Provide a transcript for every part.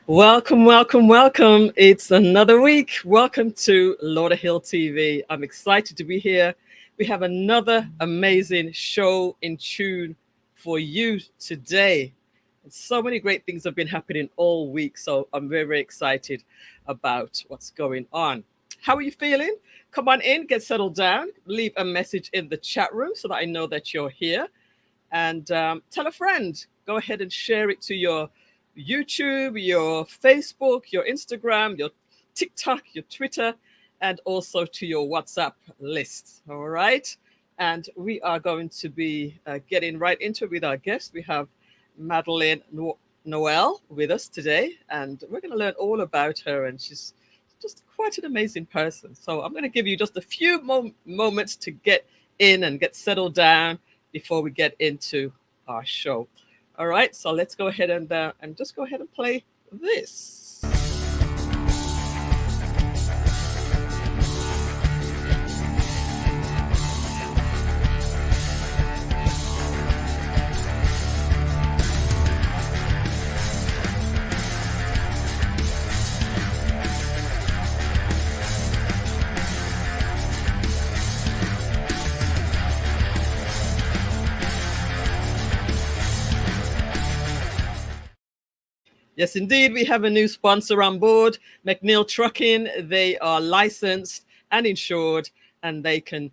Welcome, welcome, welcome. It's another week. Welcome to Lauderhill TV. I'm excited to be here. We have another amazing show in tune for you today. And so many great things have been happening all week. So I'm very, very excited about what's going on. How are you feeling? Come on in, get settled down, leave a message in the chat room so that I know that you're here. And tell a friend. Go ahead and share it to your YouTube, your Facebook, your Instagram, your TikTok, your Twitter, and also to your WhatsApp list. All right. And we are going to be getting right into it with our guest. We have Madline Noel with us today, and we're going to learn all about her. And she's just quite an amazing person. So I'm going to give you just a few moments to get in and get settled down before we get into our show. All right, so let's go ahead and just go ahead and play this. Yes, indeed. We have a new sponsor on board, McNeil Trucking. They are licensed and insured, and they can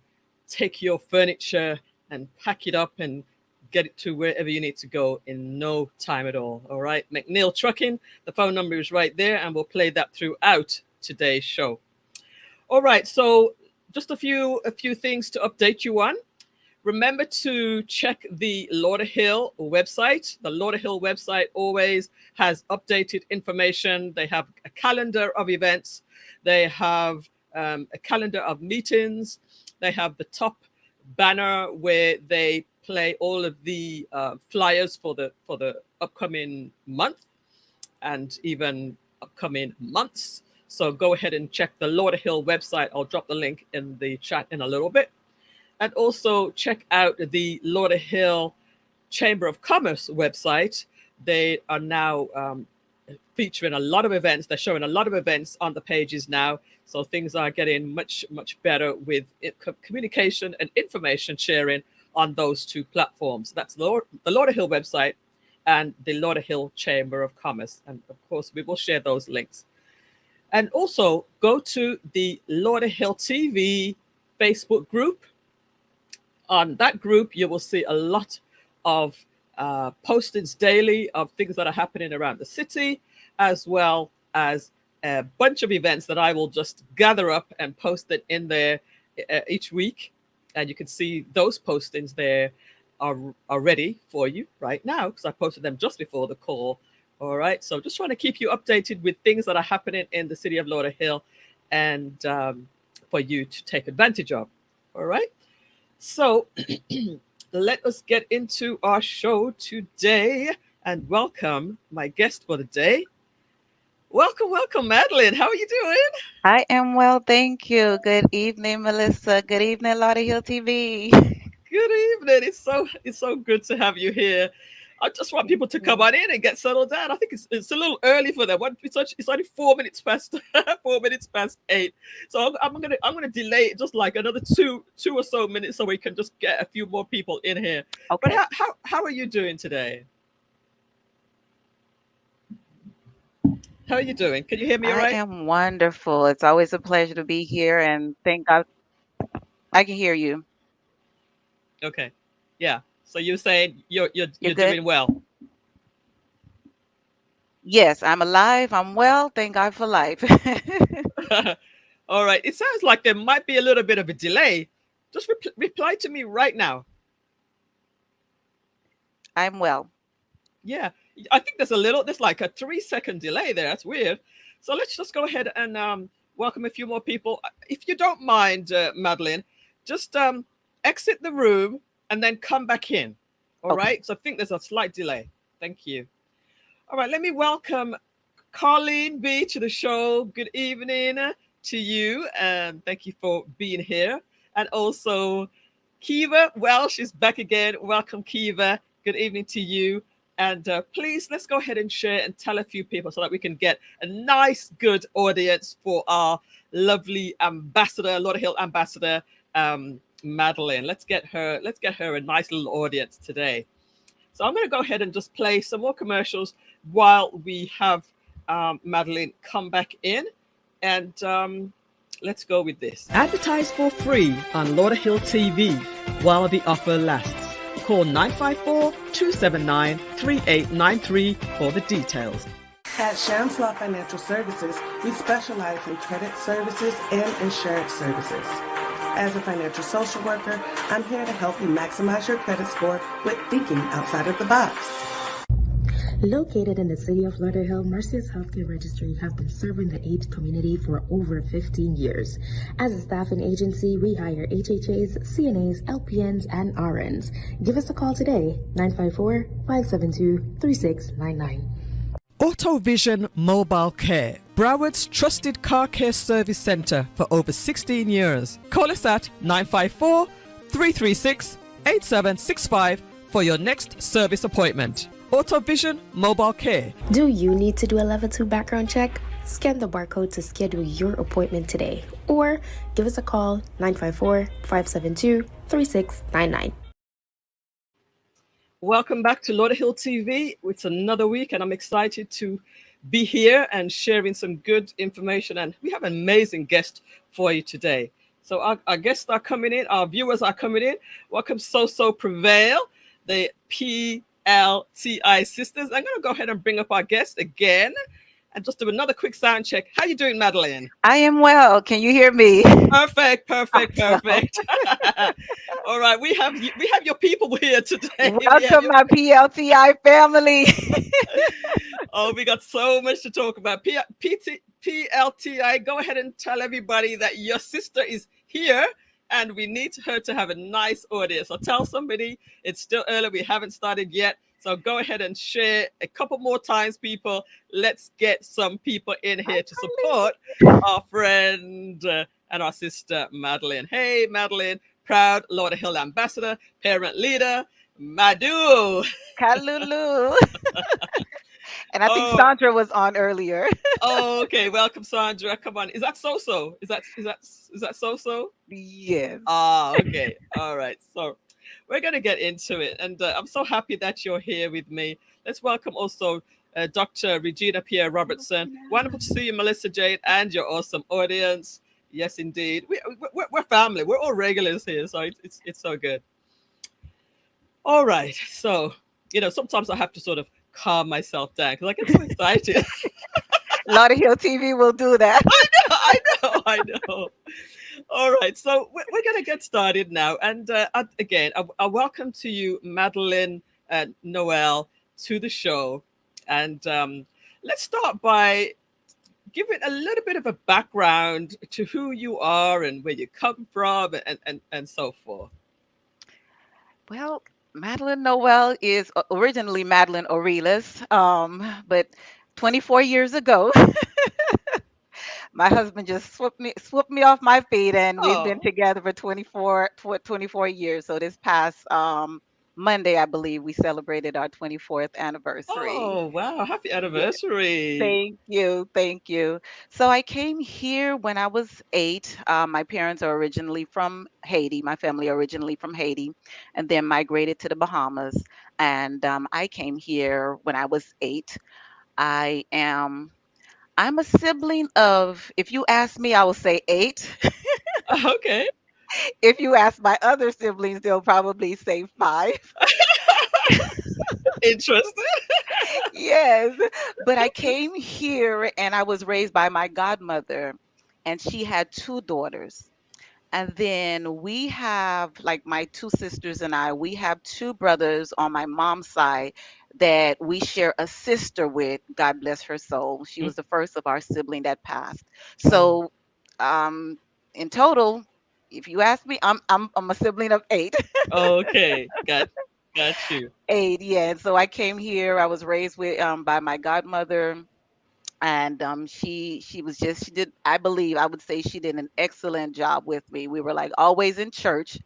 take your furniture and pack it up and get it to wherever you need to go in no time at all. All right. McNeil Trucking. The phone number is right there, and we'll play that throughout today's show. All right. So just a few things to update you on. Remember to check the Lauderhill website. The Lauderhill website always has updated information. They have a calendar of events. They have a calendar of meetings. They have the top banner where they play all of the flyers for the upcoming month and even upcoming months. So go ahead and check the Lauderhill website. I'll drop the link in the chat in a little bit. And also check out the Lauderhill Chamber of Commerce website. They are now featuring a lot of events. They're showing a lot of events on the pages now. So things are getting much, much better with communication and information sharing on those two platforms. That's the Lauderhill website and the Lauderhill Chamber of Commerce. And of course, we will share those links. And also go to the Lauderhill TV Facebook group. On that group, you will see a lot of postings daily of things that are happening around the city, as well as a bunch of events that I will just gather up and post it in there each week. And you can see those postings there are ready for you right now because I posted them just before the call. All right. So just trying to keep you updated with things that are happening in the city of Lauderhill and for you to take advantage of. All right. So let us get into our show today and welcome my guest for the day. Welcome, welcome, Madline. How are you doing? I am well, thank you. Good evening, Melissa. Good evening, Lauderhill TV. Good evening. It's so good to have you here. I just want people to come on in and get settled down. I think it's a little early for them. It's only 4 minutes past 8. So I'm gonna delay it just like another two or so minutes so we can just get a few more people in here. But Okay. how are you doing today? How are you doing? Can you hear me all I right? am wonderful. It's always a pleasure to be here and thank God I can hear you. Okay. Yeah. So you're saying You're you're good? doing well. Yes, I'm alive. I'm well. Thank God for life. All right. It sounds like there might be a little bit of a delay. Just reply to me right now. I'm well. Yeah, I think there's like a 3 second delay there. That's weird. So let's just go ahead and welcome a few more people. If you don't mind, Madeline, just exit the room and then come back in. All Okay. right. So I think there's a slight delay. Thank you. All right. Let me welcome Carleen B to the show. Good evening to you, and thank you for being here. And also Kiva. Well, she's back again. Welcome, Kiva. Good evening to you. And please, let's go ahead and share and tell a few people so that we can get a nice, good audience for our lovely ambassador, Lauderhill ambassador, Madline. Let's get her a nice little audience today. So I'm going to go ahead and just play some more commercials while we have Madline come back in. And let's go with this. Advertise for free on Lauderhill TV while the offer lasts. Call 954-279-3893 for the details. At Shamslaw Financial Services, we specialize in credit services and insurance services. As a financial social worker, I'm here to help you maximize your credit score with thinking outside of the box. Located in the city of Lauderhill, Mercy's Healthcare Registry have been serving the AIDS community for over 15 years. As a staffing agency, we hire HHAs, CNAs, LPNs, and RNs. Give us a call today, 954-572-3699. AutoVision Mobile Care, Broward's trusted car care service center for over 16 years. Call us at 954-336-8765 for your next service appointment. AutoVision Mobile Care. Do you need to do a level 2 background check? Scan the barcode to schedule your appointment today. Or give us a call, 954-572-3699. Welcome back to Lauderhill TV. It's another week and I'm excited to be here and sharing some good information. And we have an amazing guest for you today. So our guests are coming in, our viewers are coming in. Welcome So Prevail, the PLTI sisters. I'm going to go ahead and bring up our guest again and just do another quick sound check. How you doing, Madline? I am well. Can you hear me? Perfect. All right, we have your people here today. Welcome, my PLTI family. Oh, we got so much to talk about. PLTI, go ahead and tell everybody that your sister is here and we need her to have a nice audience. So tell somebody it's still early. We haven't started yet. So go ahead and share a couple more times, people. Let's get some people in here to support our friend and our sister, Madline. Hey, Madline, proud Lauderhill ambassador, parent leader, Madu. Kalulu. And I think Sandra was on earlier. Oh, okay. Welcome, Sandra. Come on. Is that so-so? Is that so-so? Yes. Okay. All right. So we're going to get into it. And I'm so happy that you're here with me. Let's welcome also Dr. Regina Pierre Robertson. Wonderful to see you, Melissa Jade, and your awesome audience. Yes, indeed. We're family. We're all regulars here. So it's so good. All right. So, sometimes I have to sort of calm myself down because I get so excited. Lauderhill TV will do that. I know. All right, so we're going to get started now. And again, I welcome to you, Madline Noel, to the show. And let's start by giving a little bit of a background to who you are and where you come from and so forth. Well, Madline Noel is originally Madline Aurelis, but 24 years ago, my husband just swooped me off my feet, and we've been together for 24 years. So this past Monday, I believe, we celebrated our 24th anniversary. Oh, wow. Happy anniversary. Thank you. So I came here when I was 8. My parents are originally from Haiti. My family are originally from Haiti, and then migrated to the Bahamas. And I came here when I was 8. I'm a sibling of, if you ask me, I will say 8. Okay. If you ask my other siblings, they'll probably say 5. Interesting. Yes, but I came here and I was raised by my godmother, and she had 2 daughters. And then we have, like, my 2 sisters and I, we have 2 brothers on my mom's side that we share a sister with. God bless her soul. She was the first of our sibling that passed. So, in total, if you ask me, I'm a sibling of 8. Okay, got you. 8, yeah. And so I came here. I was raised with by my godmother, and she did, I believe, I would say she did an excellent job with me. We were like always in church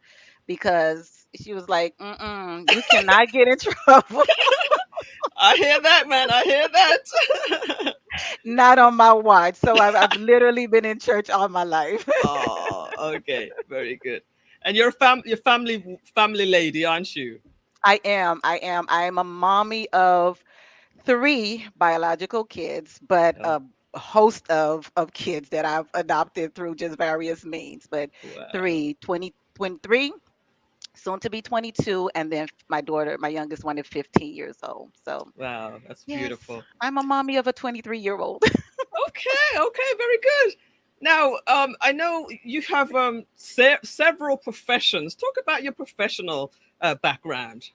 because she was like, you cannot get in trouble. I hear that, man. I hear that. Not on my watch. So I've literally been in church all my life. Oh, okay, very good. And you're family lady, aren't you? I am. I am. I am a mommy of three biological kids, but Oh, a host of kids that I've adopted through just various means. But wow, three, 23, soon to be 22, and then my daughter, my youngest one, is 15 years old. So wow, that's yes, beautiful. I'm a mommy of a 23-year-old. Okay, okay, very good. Now, I know you have several professions. Talk about your professional background.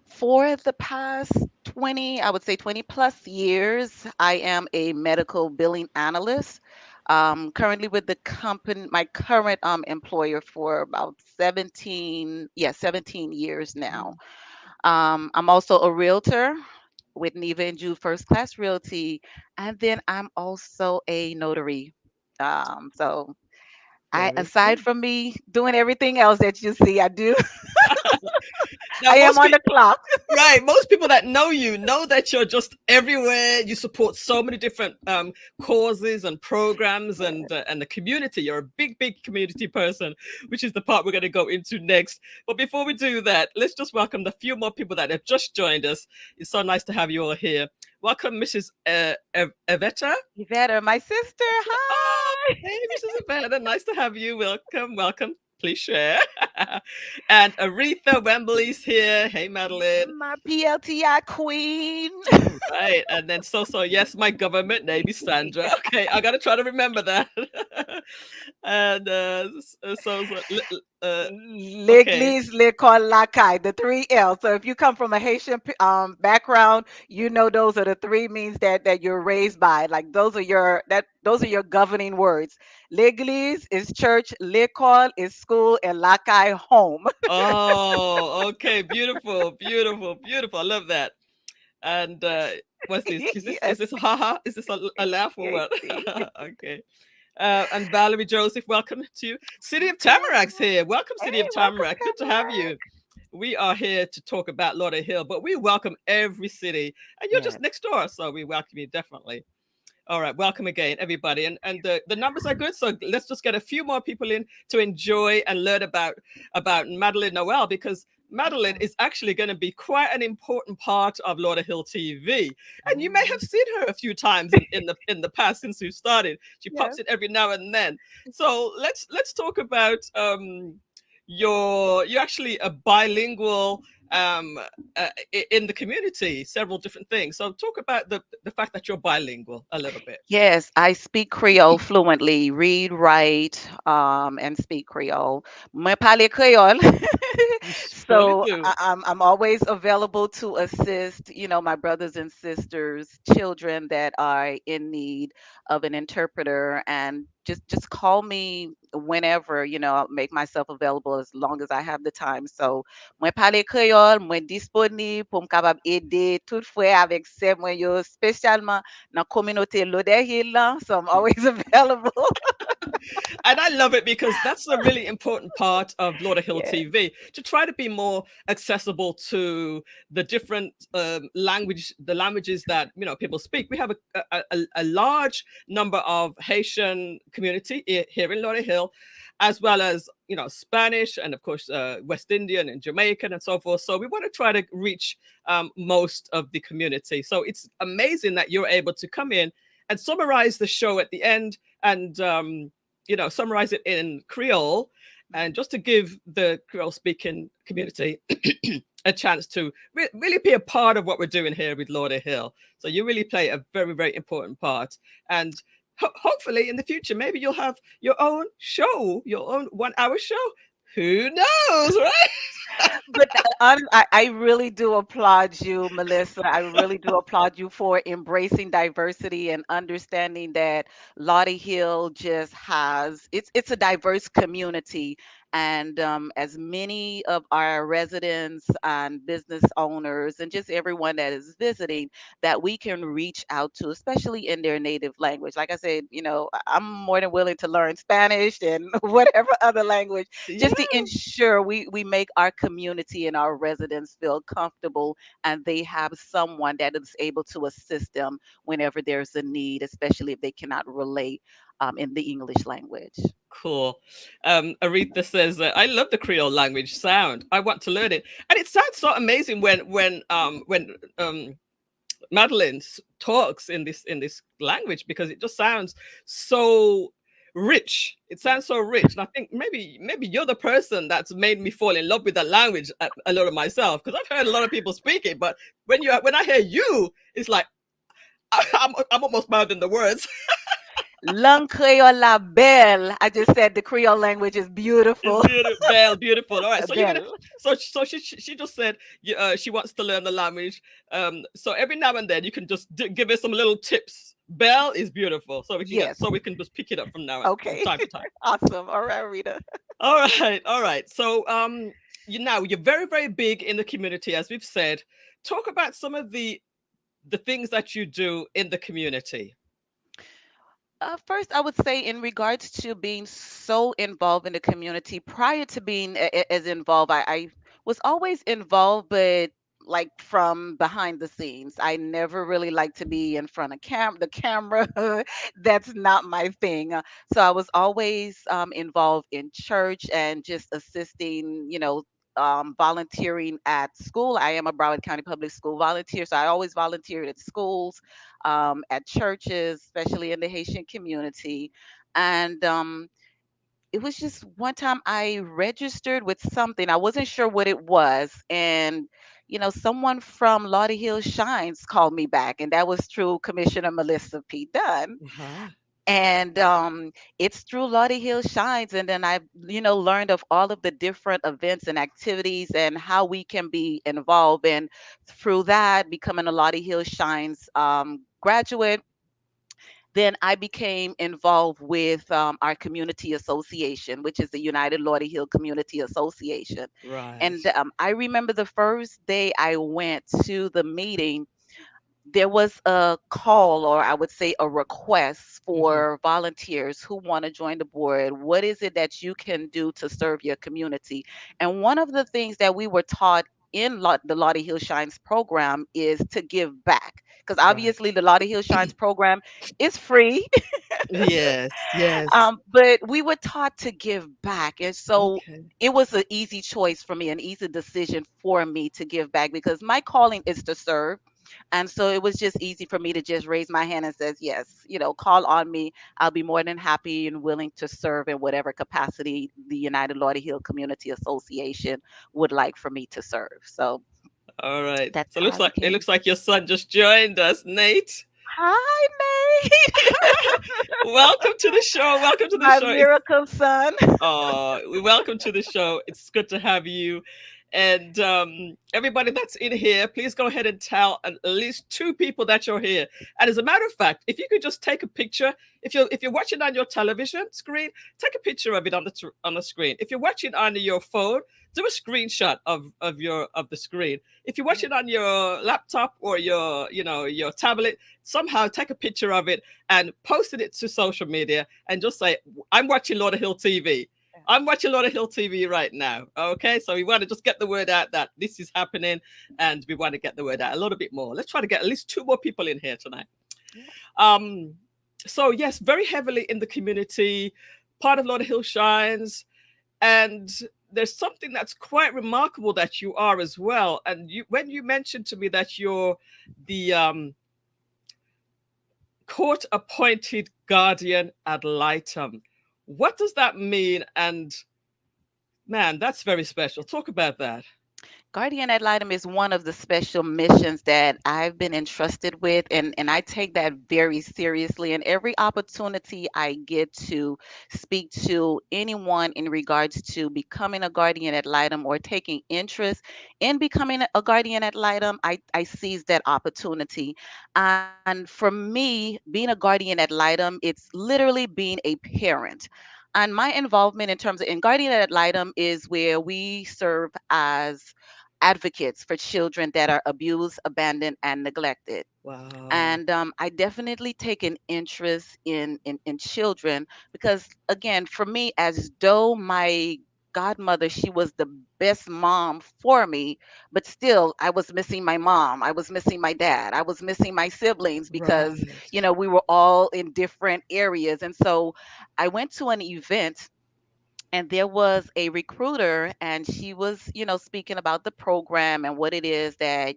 For the past 20, I would say 20 plus years, I am a medical billing analyst. Currently with the company, my current employer for about 17, yeah, 17 years now. I'm also a realtor with Neva and Jude First Class Realty, and then I'm also a notary. So I, Very aside good. from me doing everything else that you see, I do. Now, I am on the clock. right, most people that know you know that you're just everywhere. You support so many different causes and programs and the community. You're a big community person, which is the part we're going to go into next. But before we do that, let's just welcome the few more people that have just joined us. It's so nice to have you all here. Welcome, Mrs. Evetta. Yvette, my sister. Oh, Hi. hey, Mrs. Evetta, nice to have you. Welcome, welcome. Please share. And Aretha Wembley's here. Hey, Madeline. My PLTI queen. All right. And then yes, my government name is Sandra. Okay, I gotta try to remember that. And okay. L'église, l'école, la caille, the three L. So if you come from a Haitian background, you know those are the three means that you're raised by. Like those are your governing words. L'église is church, l'école is school, and la caille home. Oh, okay. Beautiful, beautiful, beautiful. I love that. And what's this? Is Yes, this a haha? Is this a laugh or what? exactly. Okay. And Valerie Joseph, welcome to City of Tamaracks Hello. here. Welcome, Hey, City of welcome, Tamarack. Good to have Tamara. you. We are here to talk about Lauderhill, but we welcome every city, and you're just Yes. next door, so we welcome you definitely. All right, welcome again, everybody, and the numbers are good. So let's just get a few more people in to enjoy and learn about Madline Noel, because Madline Okay. is actually going to be quite an important part of Lauderhill TV, and you may have Oh, seen her a few times in the past since we started. She yes. pops in every now and then. So let's talk about you're actually a bilingual um in the community, several different things. So talk about the fact that you're bilingual a little bit. Yes, I speak Creole fluently, read, write, and speak Creole. Me parle Creole. You surely So do. I'm always available to assist, my brothers and sisters, children that are in need of an interpreter, and just call me whenever, I'll make myself available as long as I have the time. So mwen pale Creole, mwen disponib pou m kapab ede tout fwe avek se mwen yo, spesyalman nan kominote Lauderhill lan, so I'm always available. And I love it because that's a really important part of Lauderhill Yeah. TV, to try to be more accessible to the different the languages that people speak. We have a large number of Haitian community here in Lauderhill, as well as Spanish, and of course West Indian and Jamaican and so forth. So we want to try to reach most of the community. So it's amazing that you're able to come in and summarize the show at the end, and summarize it in Creole, and just to give the Creole speaking community a chance to really be a part of what we're doing here with Lauderhill. So you really play a very important part, and hopefully in the future maybe you'll have your own show, your own 1 hour show. Who knows, right? But I really do applaud you, Melissa. I really do applaud you for embracing diversity and understanding that Lottie Hill just has it's a diverse community, and as many of our residents and business owners and just everyone that is visiting, that we can reach out to, especially in their native language. Like I said, I'm more than willing to learn Spanish and whatever other language, Yeah. just to ensure we make our community and our residents feel comfortable and they have someone that is able to assist them whenever there's a need, especially if they cannot relate in the English language. Cool. Aretha says, "I love the Creole language sound. I want to learn it, and it sounds so amazing when Madeline talks in this language because it just sounds so rich. It sounds so rich, and I think maybe you're the person that's made me fall in love with that language a lot of myself because I've heard a lot of people speak it, but when I hear you, it's like I'm almost mouthing the words. Lang Creole la belle. I just said the Creole language is It's beautiful. beautiful, Belle, beautiful. All right, so you're gonna, Belle. so she just said she wants to learn the language. So every now and then you can just give her some little tips. Belle is beautiful, Yes. so we can just pick it up from from Okay. time to time. Awesome. All right, Rita. All right, all right. So you're very very big in the community, as we've said. Talk about some of the things that you do in the community. First, I would say, in regards to being so involved in the community, prior to being as involved, I was always involved, but like from behind the scenes. I never really liked to be in front of the camera. That's not my thing. So I was always involved in church and just assisting, volunteering at school. I am a Broward County Public School volunteer, so I always volunteered at schools, at churches, especially in the Haitian community. And it was just one time I registered with something. I wasn't sure what it was. And, someone from Lauderhill Shines called me back, and that was through Commissioner Melissa P. Dunn. Uh-huh. And it's through Lauderhill Shines. And then I, learned of all of the different events and activities and how we can be involved. And through that, becoming a Lauderhill Shines graduate, then I became involved with our community association, which is the United Lauderhill Community Association. Right. And I remember the first day I went to the meeting, there was a call, or I would say a request Hmm. for volunteers who want to join the board. What is it that you can do to serve your community? And one of the things that we were taught in the Lauderhill Shines program is to give back. Because Right. obviously, the Lauderhill Shines program is free, Yes. Yes. but we were taught to give back. And so Okay. it was an easy choice for me, an easy decision for me to give back because my calling is to serve. And so it was just easy for me to just raise my hand and says, yes, call on me. I'll be more than happy and willing to serve in whatever capacity the United Lauderhill Community Association would like for me to serve. So All right. that's So how I it became. looks like your son just joined us, Nate. Hi, Nate, Welcome to the show. Welcome to the my show. miracle son. We welcome to the show. It's good to have you. And everybody that's in here, please go ahead and tell at least two people that you're here. And as a matter of fact, if you could just take a picture, if you're watching on your television screen, take a picture of it on the screen. If you're watching on your phone, do a screenshot of the screen. If you're watching on your laptop or your tablet, somehow take a picture of it and post it to social media and just say, I'm watching Lauderhill TV. I'm watching Lauderhill TV right now. Okay, so we want to just get the word out that this is happening, and we want to get the word out a little bit more. Let's try to get at least two more people in here tonight. Yeah. So yes, very heavily in the community, part of Lauderhill Shines, and there's something that's quite remarkable that you are as well. And when you mentioned to me that you're the court-appointed guardian ad litem, what does that mean? And man, that's very special. Talk about that. Guardian ad litem is one of the special missions that I've been entrusted with, and I take that very seriously. And every opportunity I get to speak to anyone in regards to becoming a guardian ad litem or taking interest in becoming a guardian ad litem, I seize that opportunity. And for me, being a guardian ad litem, it's literally being a parent. And my involvement in terms of in guardian ad litem is where we serve as advocates for children that are abused, abandoned, and neglected. Wow. And I definitely take an interest in children because, again, for me, as though my godmother, she was the best mom for me, but still I was missing my mom. I was missing my dad. I was missing my siblings because, Right. we were all in different areas. And so I went to an event, and there was a recruiter, and she was, speaking about the program and what it is that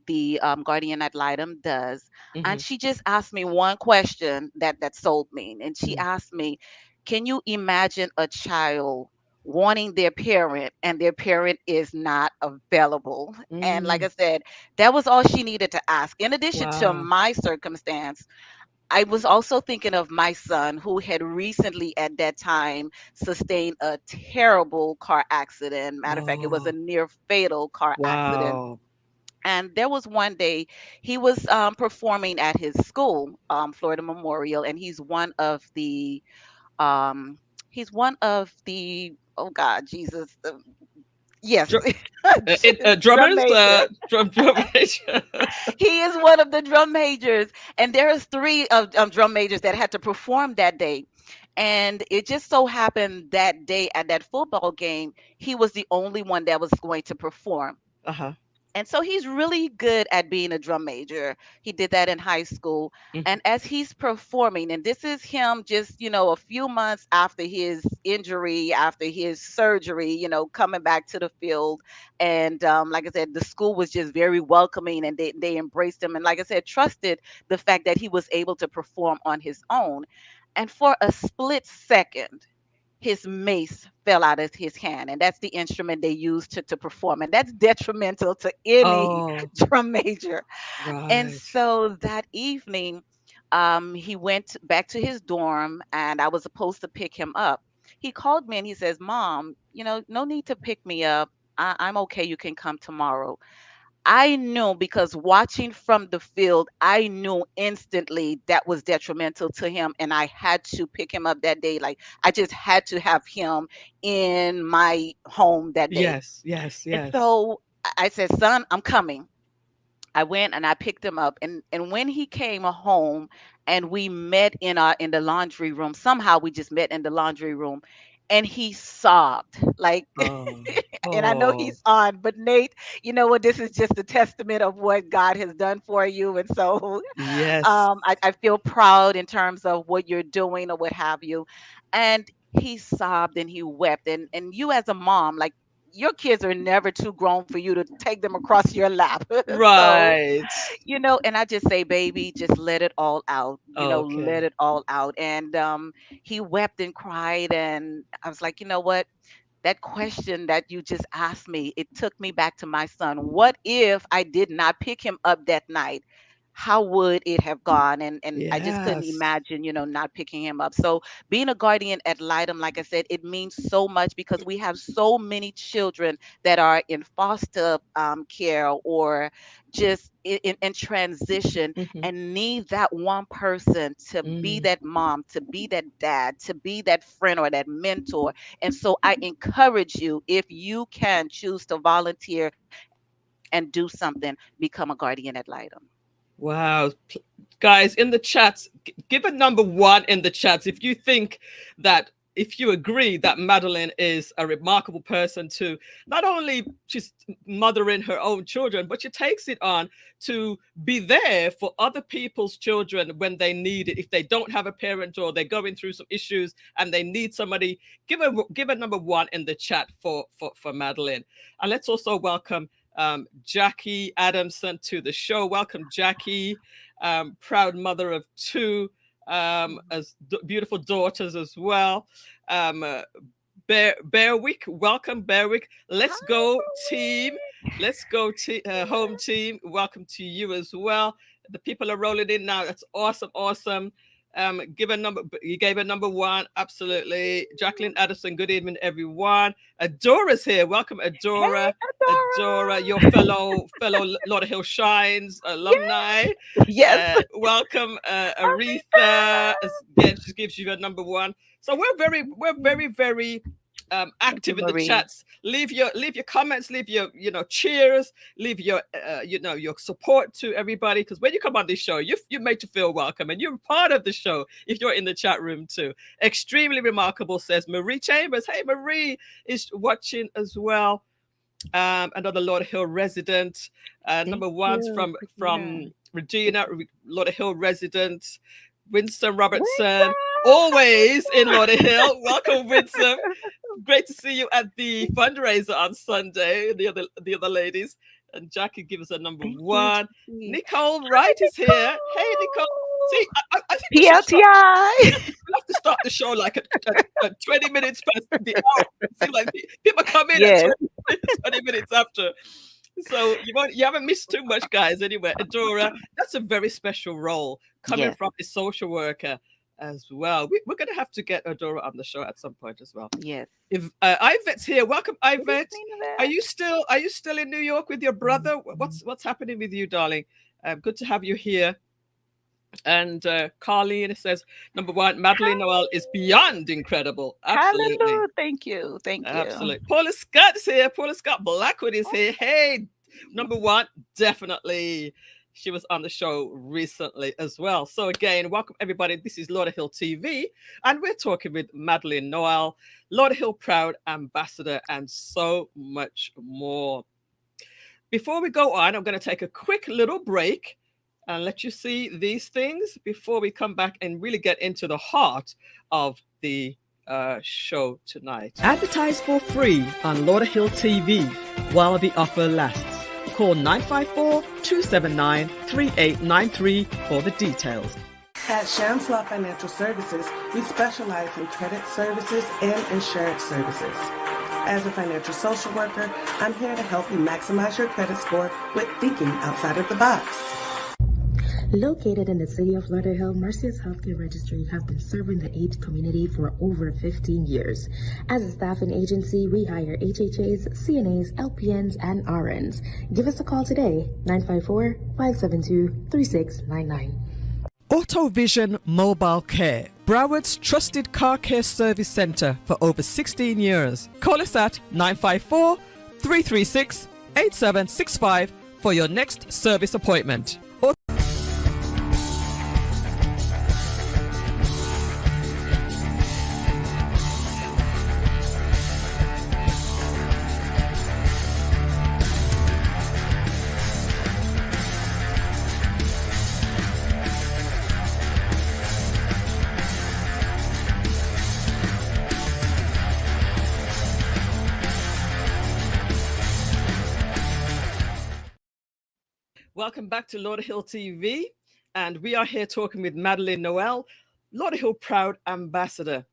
the guardian ad litem does. And Hmm. she just asked me one question that sold me, and she Mm. asked me, can you imagine a child wanting their parent and their parent is not available? And like I Mm. said, that was all she needed to ask. In addition to Wow. my circumstance, I was also thinking of my son, who had recently at that time sustained a terrible car accident. Matter of fact, it was a Oh, near fatal car accident. wow. And there was one day he was performing at his school, Florida Memorial, and um, he's one of the, oh God, Jesus, yes, Dr- drum drummers, major. drum major. He is one of the drum majors, and there is three of drum majors that had to perform that day. And it just so happened that day at that football game, he was the only one that was going to perform. Uh-huh. And so he's really good at being a drum major. He did that in high school. Mhm. And as he's performing, and this is him just, a few months after his injury, after his surgery, coming back to the field. And like I said, the school was just very welcoming, and they embraced him. And like I said, trusted the fact that he was able to perform on his own. And for a split second, his mace fell out of his hand, and that's the instrument they use to perform, and that's detrimental to any Oh, drum major. And right. so that evening, he went back to his dorm, and I was supposed to pick him up. He called me and he says, Mom, no need to pick me up. I'm okay, you can come tomorrow. I knew, because watching from the field, I knew instantly that was detrimental to him, and I had to pick him up that day. Like, I just had to have him in my home that day. Yes, yes, And yes. so I said, Son, I'm coming. I went and I picked him up, and when he came home and we met in the laundry room, somehow we just met in the laundry room, and he sobbed like, Oh, and I know oh, he's on, but Nate, you know what? This is just a testament of what God has done for you. And so yes. I feel proud in terms of what you're doing or what have you. And he sobbed and he wept. And you, as a mom, like, your kids are never too grown for you to take them across your lap. So, Right. and I just say, baby, just let it all out, let Okay. it all out. And he wept and cried. And I was like, you know what? That question that you just asked me, it took me back to my son. What if I did not pick him up that night? How would it have gone? And I just couldn't Yes. imagine, not picking him up. So being a guardian ad litem, like I said, it means so much, because we have so many children that are in foster care, or just in transition, Hmm. and need that one person to be Mm. that mom, to be that dad, to be that friend or that mentor. And so I encourage you, if you can choose to volunteer and do something, become a guardian ad litem. Wow. Guys, in the chats, give a number one in the chats if you think that, if you agree that Madeline is a remarkable person, to not only she's mothering her own children, but she takes it on to be there for other people's children when they need it. If they don't have a parent, or they're going through some issues and they need somebody, give a number one in the chat for Madeline. And let's also welcome Jackie Adamson to the show. Welcome, Jackie. Proud mother of two, as beautiful daughters as well. Um, uh, Bearwick, welcome, Bearwick. Let's Hi, go, team. Chloe. Let's go, home team. Welcome to you as well. The people are rolling in now. That's awesome, awesome. Give a number. You gave a number one, absolutely. Jacqueline Addison. Good evening, everyone. Adora's here. Welcome, Hey, Adora. Adora, your Adora. fellow Lauderhill Shines alumni. Yes. Welcome, Aretha. Aretha. Again, she gives you a number one. So we're very Thank you, active in the Marie. chats. Leave your comments, leave your cheers, leave your your support to everybody, because when you come on this show, you made to feel welcome, and you're part of the show if you're in the chat room too. Extremely remarkable, says Marie Chambers. Hey, Marie is watching as well. Another Lauderhill resident. Thank Number one's you, from Christina. Regina, Lauderhill resident. Winston Robertson, always in Winston! Lauderhill. Welcome, Winston. Great to see you at the fundraiser on Sunday. The other ladies, and Jackie gives us a number Thank you, one. Jackie. Nicole Hi, Wright is here. Hey, Nicole. See, I think we should start. PLTI. We have to start the show like at 20 minutes past the hour. It seems like people come in at Yes. 20 minutes after. So you haven't missed too much, guys. Anyway, Adora, that's a very special role coming Yes. from a social worker as well. We're going to have to get Adora on the show at some point as well. Yes. If Ivette's here, welcome, Good Ivette. evening, Yvette. Are you still in New York with your brother? What's happening with you, darling? Good to have you here. And Carlene says, number one, Madline Noel is beyond incredible. Absolutely. Hallelujah. Thank you. Thank you. Absolutely. Paula Scott's here. Paula Scott Blackwood is here. Hey, number one, definitely. She was on the show recently as well. So again, welcome everybody. This is Lauderhill TV, and we're talking with Madline Noel, Lauderhill Proud Ambassador, and so much more. Before we go on, I'm going to take a quick little break and let you see these things before we come back and really get into the heart of the show tonight. Advertise for free on Lauderhill TV while the offer lasts. Call 954-279-3893 for the details. At Shams Law Financial Services, we specialize in credit services and insurance services. As a financial social worker, I'm here to help you maximize your credit score with thinking outside of the box. Located in the city of Lauderhill, Marcia's Healthcare Registry have been serving the aged community for over 15 years. As a staffing agency, we hire HHAs, CNAs, LPNs, and RNs. Give us a call today, 954-572-3699. AutoVision Mobile Care, Broward's trusted car care service center for over 16 years. Call us at 954-336-8765 for your next service appointment. Welcome back to Lauderhill TV, and we are here talking with Madline Noel, Lauderhill Proud Ambassador.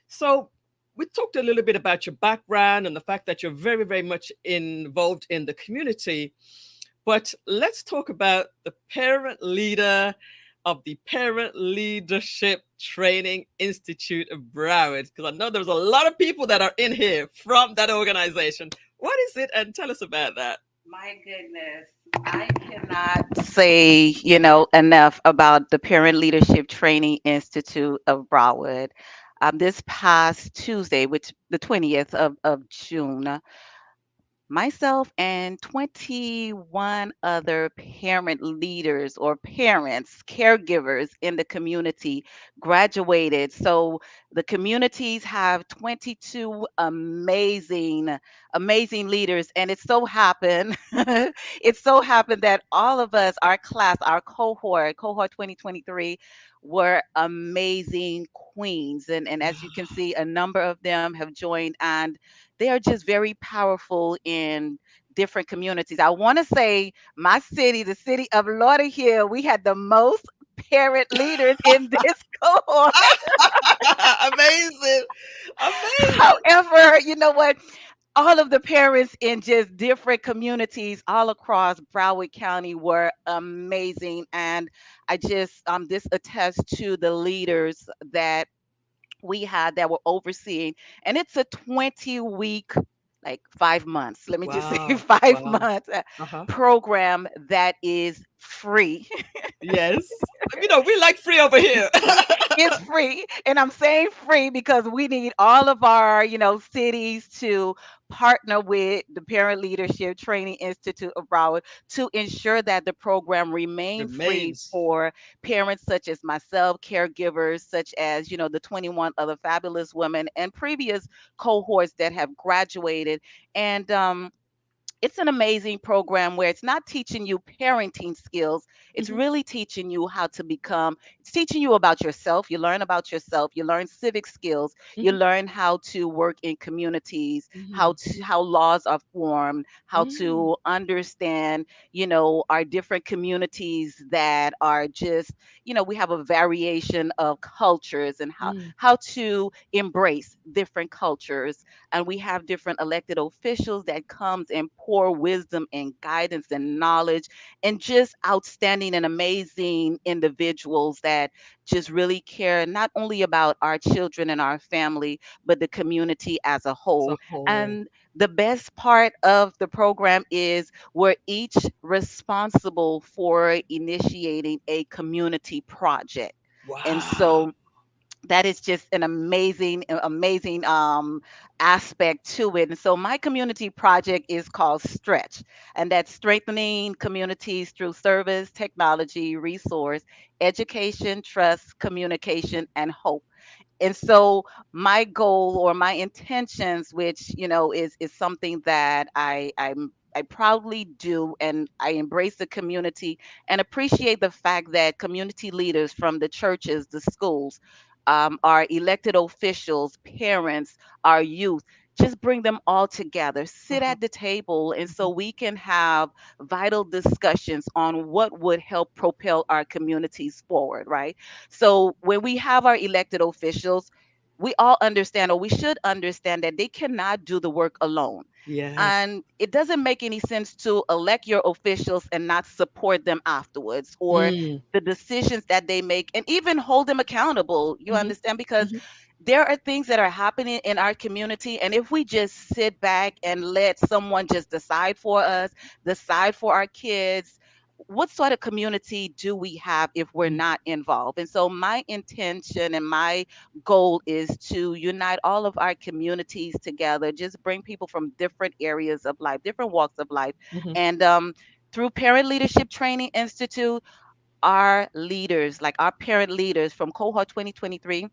So we talked a little bit about your background and the fact that you're very, very much involved in the community, but let's talk about the parent leader of the Parent Leadership Training Institute of Broward, because I know there's a lot of people that are in here from that organization. What is it, and tell us about that. My goodness, I cannot say, enough about the Parent Leadership Training Institute of Broward. This past Tuesday, which the 20th of June, myself and 21 other parent leaders or parents, caregivers in the community graduated. So the communities have 22 amazing leaders. And it so happened, that all of us, our class, our cohort 2023, were amazing queens. And as you can see, a number of them have joined, and they are just very powerful in different communities. I want to say my city, the city of Lauderhill, we had the most parent leaders in this cohort. Amazing. However, you know what? All of the parents in just different communities all across Broward County were amazing. And I just, this attests to the leaders that we had that were overseeing, and it's a 20-week, like 5 months, let me just say 5 months program that is free. Yes. We like free over here. It's free. And I'm saying free because we need all of our, cities to partner with the Parent Leadership Training Institute of Broward to ensure that the program remain free Remains. for parents such as myself, caregivers such as, the 21 other fabulous women and previous cohorts that have graduated. And it's an amazing program where it's not teaching you parenting skills. It's Hmm. really teaching you how to become, it's teaching you about yourself. You learn about yourself. You learn civic skills. You Hmm. learn how to work in communities, Hmm. how laws are formed, how Mm. to understand, our different communities that are just, we have a variation of cultures and Mm. how to embrace different cultures, and we have different elected officials that comes and pour wisdom and guidance and knowledge and just outstanding and amazing individuals that just really care not only about our children and our family but the community as a As a whole. whole. And the best part of the program is we're each responsible for initiating a community project. And Wow. so that is just an amazing aspect to it. And so my community project is called Stretch, and that's strengthening communities through service, technology, resource, education, trust, communication, and hope. And so my goal or my intentions, which is something that I proudly do, and I embrace the community and appreciate the fact that community leaders from the churches, the schools, our elected officials, parents, our youth, just bring them all together, sit Uh-huh. at the table, and so Mhm. we can have vital discussions on what would help propel our communities forward, right? So when we have our elected officials, we all understand, or we should understand, that they cannot do the work alone. Yes. And it doesn't make any sense to elect your officials and not support them afterwards, or Mm. the decisions that they make, and even hold them accountable. You Hmm. understand? Because Hmm. there are things that are happening in our community. And if we just sit back and let someone just decide for us, decide for our kids, what sort of community do we have if we're not involved? And so my intention and my goal is to unite all of our communities together, just bring people from different areas of life, different walks of life. Hmm. And through Parent Leadership Training Institute, our leaders, like our parent leaders from cohort 2023,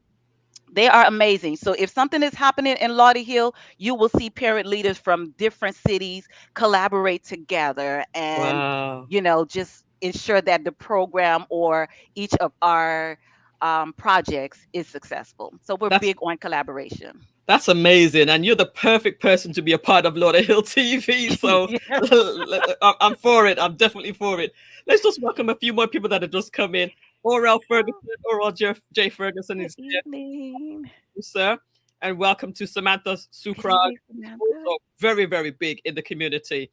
they are amazing. So if something is happening in Lauderhill, you will see parent leaders from different cities collaborate together and, Wow. just ensure that the program or each of our projects is successful. So we're That's big on collaboration. That's amazing, and you're the perfect person to be a part of Lauderhill TV. So Yeah. I'm for it. I'm definitely for it. Let's just welcome a few more people that have just come in. Oral Ferguson, Oral J. Ferguson Good is here, evening. sir, and welcome to Samantha Sukrag, Hey, who's Samantha. also very, very big in the community.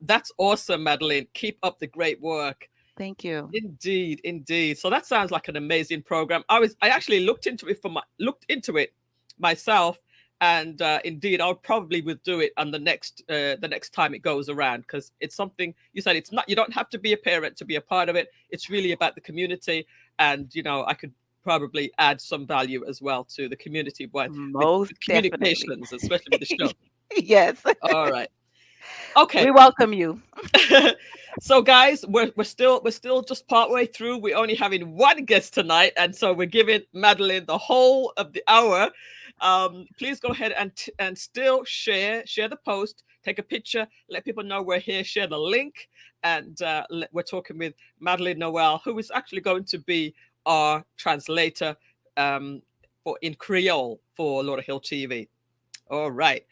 That's awesome, Madeline. Keep up the great work. Thank you. Indeed, indeed. So that sounds like an amazing program. I actually looked into it myself, and indeed, I'll probably would do it on the next time it goes around, because it's something you said. It's not, you don't have to be a parent to be a part of it. It's really about the community, and I could probably add some value as well to the community, but Most with definitely. communications, especially with the show. Yes. All right. Okay. We welcome you. So guys, we're still just partway through. We're only having one guest tonight, and so we're giving Madeline the whole of the hour. Please go ahead and still share the post, take a picture, let people know we're here, share the link, and we're talking with Madline Noel, who is actually going to be our translator for in Creole for Lauderhill TV. All right.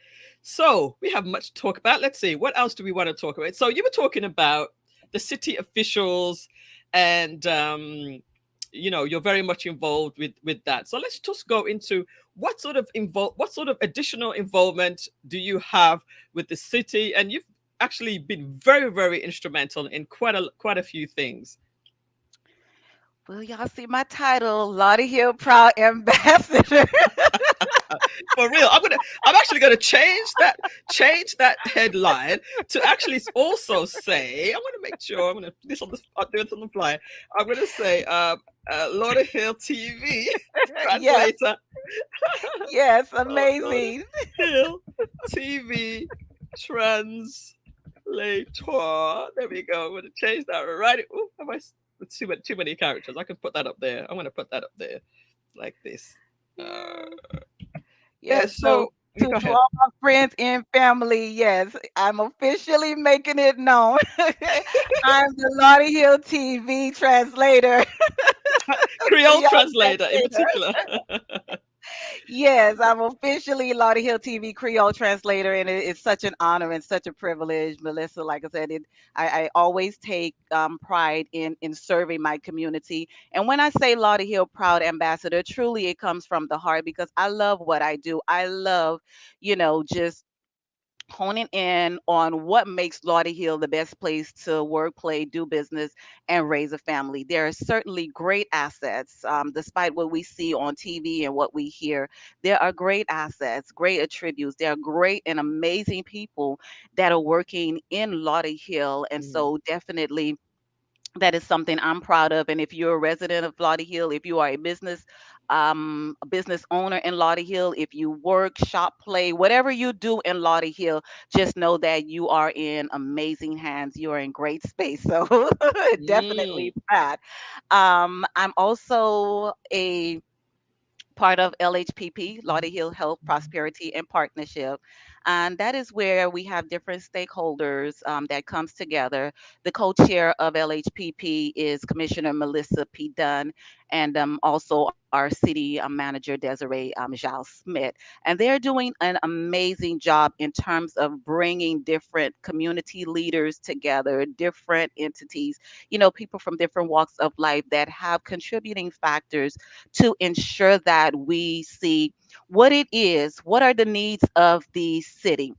So we have much to talk about. Let's see. What else do we want to talk about? So you were talking about the city officials, and you're very much involved with that. So let's just go into what sort of additional involvement do you have with the city? And you've actually been very, very instrumental in quite a few things. Well, y'all see my title, Lauderhill Proud Ambassador. For real, I'm actually gonna change that headline to actually also say, I'm gonna make sure I'm gonna do this I'll do it on the fly. I'm gonna say Lauderhill TV Yes, translator. yes, Oh, amazing. Lauderhill TV translator. There we go. I'm gonna change that right. Oh, have I too many characters? I can put that up there. I'm gonna put that up there like this. Yeah. Yeah, Yes, so so you go to ahead. all my friends and family, yes, I'm officially making it known. I'm the Lauderhill TV translator, Creole Creole translator in translator. particular. Yes, I'm officially Lauderhill TV Creole translator, and it's such an honor and such a privilege, Melissa. Like I said, I always take pride in serving my community. And when I say Lauderhill Proud Ambassador, truly it comes from the heart because I love what I do. I love, just honing in on what makes Lauderhill the best place to work, play, do business, and raise a family. There are certainly great assets, despite what we see on TV and what we hear. There are great assets, great attributes. There are great and amazing people that are working in Lauderhill, and Mm. so definitely that is something I'm proud of. And if you're a resident of Lauderhill, if you are a business owner in Lauderhill, if you work, shop, play, whatever you do in Lauderhill, just know that you are in amazing hands. You are in great space. So Mm. definitely proud. I'm also a part of LHPP, Lauderhill Health, Prosperity, and Partnership. And that is where we have different stakeholders that comes together. The co-chair of LHPP is Commissioner Melissa P. Dunn, and also our city manager, Desiree Giles Smith. And they're doing an amazing job in terms of bringing different community leaders together, different entities, people from different walks of life that have contributing factors to ensure that we see what are the needs of the city,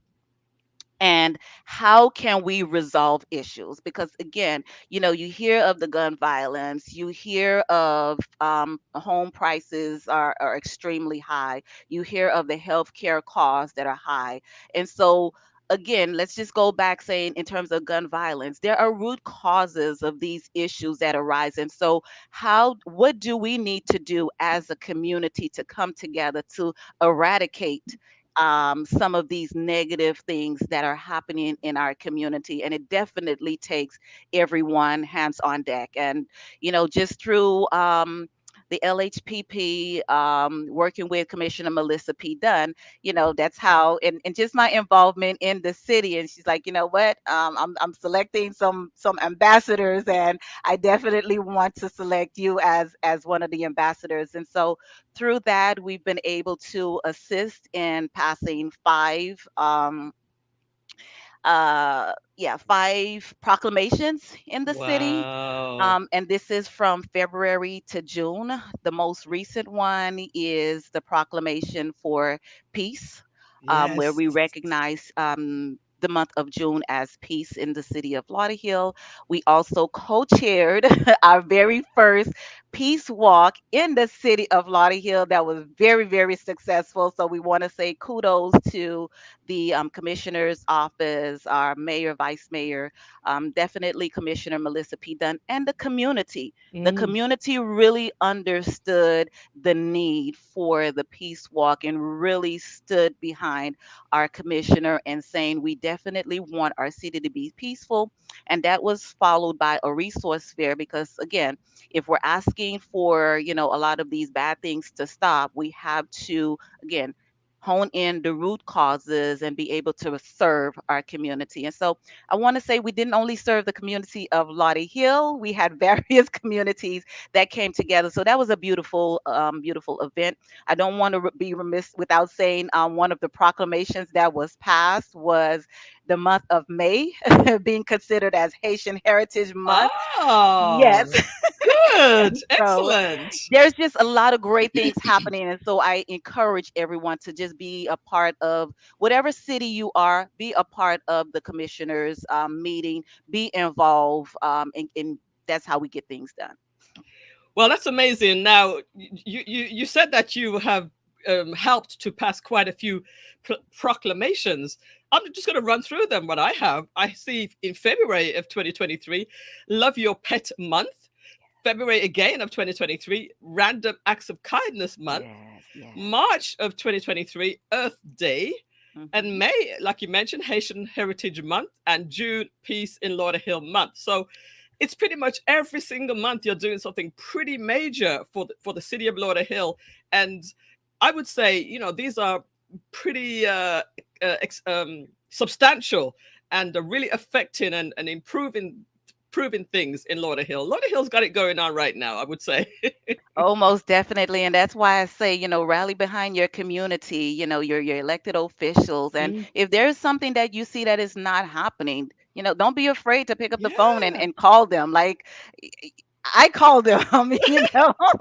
and how can we resolve issues. Because again, you hear of the gun violence, you hear of home prices are extremely high, you hear of the healthcare costs that are high. And so again, let's just go back saying in terms of gun violence, there are root causes of these issues that arise. And so what do we need to do as a community to come together to eradicate some of these negative things that are happening in our community? And it definitely takes everyone hands on deck. And, just through the LHPP, working with Commissioner Melissa P. Dunn, that's how, and just my involvement in the city. And she's like, you know what, I'm selecting some ambassadors, and I definitely want to select you as one of the ambassadors. And so through that, we've been able to assist in passing five proclamations in the city. Wow. And this is from February to June. The most recent one is the proclamation for peace, where Yes. we recognize the month of June as peace in the city of Lauderhill. We also co-chaired our very first peace walk in the city of Lauderhill that was very, very successful. So we want to say kudos to the commissioner's office, our mayor, vice mayor, definitely Commissioner Melissa P. Dunn, and the community. The Mm. community really understood the need for the peace walk and really stood behind our commissioner and saying we definitely want our city to be peaceful. And that was followed by a resource fair because, again, if we're asking for, a lot of these bad things to stop, we have to, again, hone in the root causes and be able to serve our community. And so I want to say we didn't only serve the community of Lauderhill, we had various communities that came together. So that was a beautiful, beautiful event. I don't want to be remiss without saying one of the proclamations that was passed was the month of May being considered as Haitian Heritage Month. Yes. Oh, good. So Excellent. there's just a lot of great things happening. And so I encourage everyone to just be a part of whatever city you are, be a part of the commissioners meeting, be involved, and that's how we get things done. Well, that's amazing. Now, you said that you have helped to pass quite a few proclamations. I'm just going to run through them. What I have, I see in February of 2023, Love Your Pet Month. February again of 2023, Random Acts of Kindness Month. Yes, yes. March of 2023, Earth Day. And Mhm. May, like you mentioned, Haitian Heritage Month, and June, Peace in Lauderhill Month. So it's pretty much every single month you're doing something pretty major for the city of Lauderhill. And I would say, you know, these are pretty substantial and really affecting and improving things in Lauderhill. Lauderhill's got it going on right now, I would say. Oh, most definitely. And that's why I say, rally behind your community, your elected officials. And Mm, if there's something that you see that is not happening, don't be afraid to pick up the phone and, yeah, and call them. Like I called them,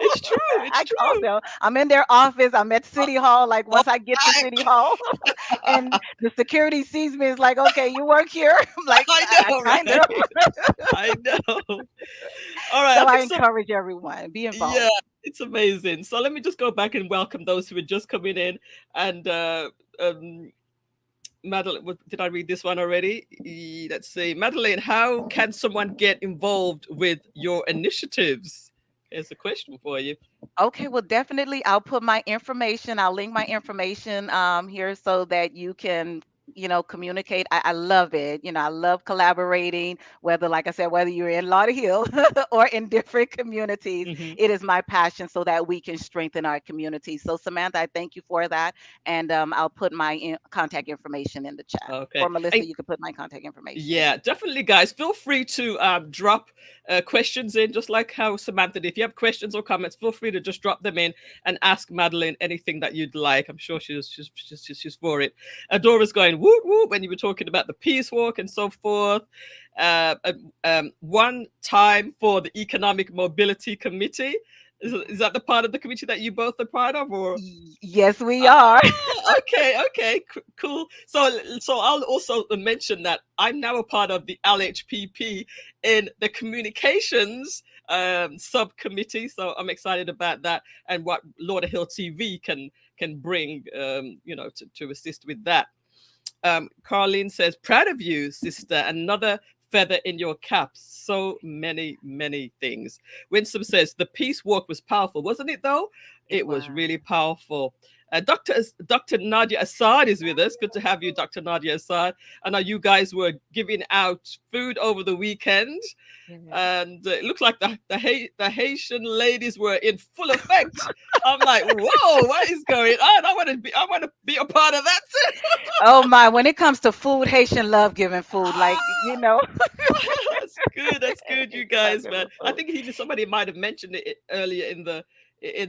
it's true. It's I called true. them. I'm in their office. I'm at City Hall. Like All once I get to right. City Hall and the security sees me, it's like, okay, you work here. I'm like, I I know, kind of. right? I know. All right. I So I think so. encourage everyone, be Yeah, involved. it's amazing. So let me just go back and welcome those who are just coming in. And um, Madeline, did I read this one already? Let's see. Madeline, how can someone get involved with your initiatives? Here's a question for you. Okay, well, definitely, I'll put my information. I'll link my information here so that you can, communicate. I love it. I love collaborating. Whether, like I said, whether you're in Lauderhill or in different communities, Hmm. it is my passion so that we can strengthen our community. So, Samantha, I thank you for that, and I'll put my contact information in the chat. Okay. Or Melissa, And you can put my contact information. yeah, definitely, guys. Feel free to drop questions in, just like how Samantha did. If you have questions or comments, feel free to just drop them in and ask Madeline anything that you'd like. I'm sure she's for it. Adora's going whoop whoop when you were talking about the peace walk and so forth. Uh, one time for the Economic Mobility Committee. Is that the part of the committee that you both are part of, or? Yes, we are. Ah, okay, okay, cool. So I'll also mention that I'm now a part of the LHPP in the communications subcommittee. So I'm excited about that and what Lauderhill TV can bring, to assist with that. Carlene says, proud of you, sister. Another feather in your cap. So many things. Winsome says, the peace walk was powerful, wasn't it, though? It It was was. really powerful. Dr. Nadia Assad is with us. Good to have you, Dr. Nadia Assad. I know you guys were giving out food over the weekend, Yes. and it looks like the Haitian ladies were in full effect. I'm like, whoa, what is going on? I want to be a part of that too. Oh my, when it comes to food, Haitian love giving food. Like, That's good. That's good, you love guys, man. giving I food. think somebody might have mentioned it earlier in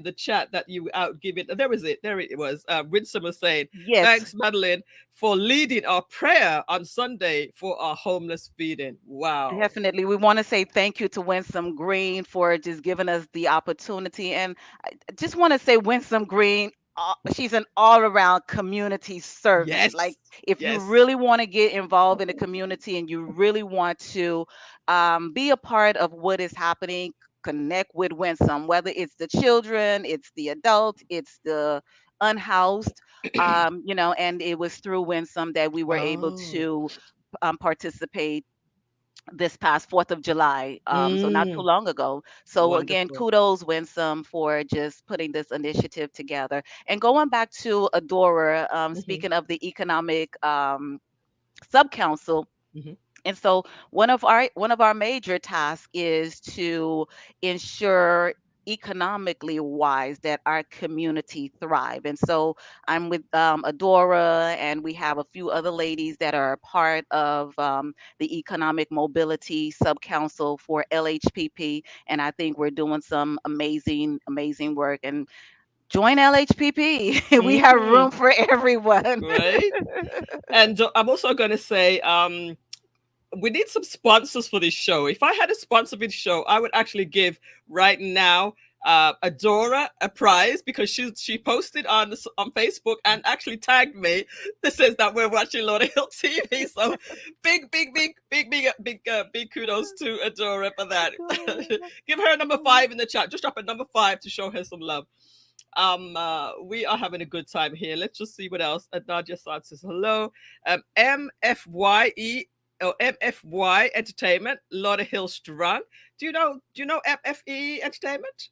the chat that you out giving. There was it. There it was. Winsome was saying, Yes, "Thanks, Madeline, for leading our prayer on Sunday for our homeless feeding." Wow. definitely. We want to say thank you to Winsome Green for just giving us the opportunity. And I just want to say, Winsome Green, she's an all around community servant. Like, Yes. if you Yes. really want to get involved in the community and you really want to be a part of what is happening, connect with Winsome, whether it's the children, it's the adults, it's the unhoused. And it was through Winsome that we were able Oh. to participate this past 4th of July, so not too Mm, long ago. So again, wonderful. kudos, Winsome, for just putting this initiative together. And going back to Adora, Hmm. speaking of the economic sub council, Hmm. and so one of our major tasks is to ensure economically wise that our community thrive. And so I'm with Adora, and we have a few other ladies that are part of the Economic Mobility Sub Council for LHPP. And I think we're doing some amazing work. And join LHPP. We have Hmm. room for everyone. Right. And I'm also going to say, we need some sponsors for this show. If I had a sponsor for this show, I would actually give right now Adora a prize because she posted on Facebook and actually tagged me. That says that we're watching Lauderhill TV. So big kudos to Adora for that. Give her a number 5 in the chat. Just drop a number 5 to show her some love. We are having a good time here. Let's just see what else. Nadia Sad says hello. MFYE or MFY Entertainment, Lauderhill Strong. Do you know MFE Entertainment?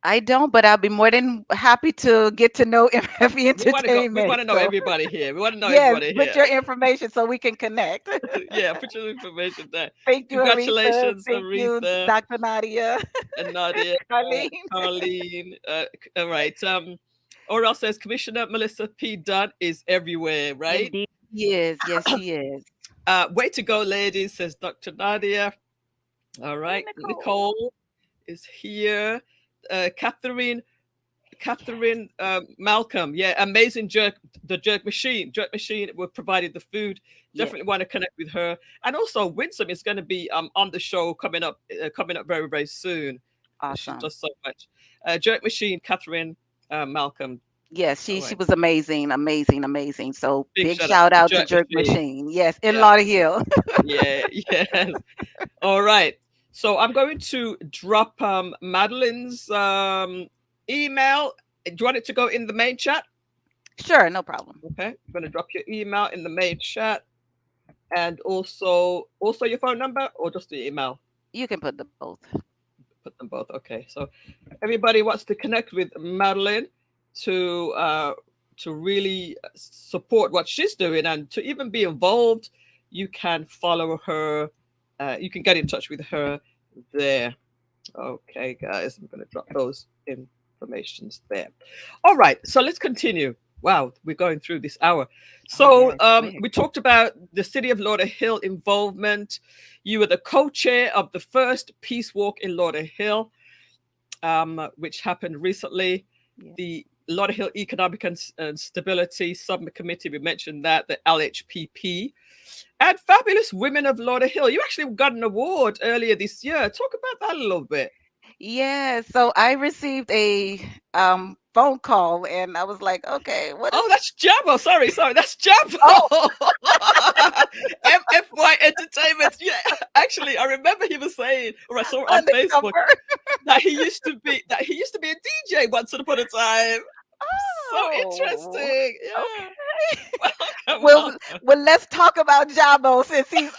I don't, but I'll be more than happy to get to know MFE We want to go. We Entertainment. want to know So, everybody here. We want to know yes, everybody put here. your information so we can connect. Yeah, put your information there. Thank you, Aretha. Congratulations, Thank you, Aretha Dr. Nadia. and Nadia, Colleen. Carlene. All right. Oral says Commissioner Melissa P. Dunn is everywhere, right? Indeed, he is. Yes, she is. Way to go, ladies, says Dr. Nadia. All right. Nicole. Nicole is here. Catherine Malcolm, yeah, amazing the jerk machine will provided the food. Yes. Definitely want to connect with her. And also Winsome is going to be on the show coming up very, very soon. Awesome. She does so much. Jerk machine, Catherine Malcolm. Yes, she Right. was amazing. So big shout shout out to to Jerk Jerk Machine. Yes, in Yeah. Lauderhill. Yeah, yes. All right. So I'm going to drop Madeline's email. Do you want it to go in the main chat? Sure, no problem. Okay. I'm going to drop your email in the main chat, and also your phone number, or just the email. You can put them both. Put them both. Okay. So everybody wants to connect with Madeline to really support what she's doing and to even be involved. You can follow her. You can get in touch with her there. Okay, guys, I'm going to drop those informations there. All right, so let's continue. Wow, we're going through this hour. So we talked about the City of Lauderhill involvement. You were the co-chair of the first Peace Walk in Lauderhill, which happened recently. Yeah. The Lauderhill Economic and Stability Subcommittee, we mentioned that, the LHPP. And Fabulous Women of Lauderhill. You actually got an award earlier this year. Talk about that a little bit. Yeah, so I received a phone call and I was like, okay, what is that's Jabbo. Sorry, that's Jabbo. Oh. MFY Entertainment. Yeah, actually, I remember he was saying, or I saw it on Facebook, that he used to be a DJ once upon a time. So interesting. Yeah. Okay. Well, let's talk about Jabbo since he's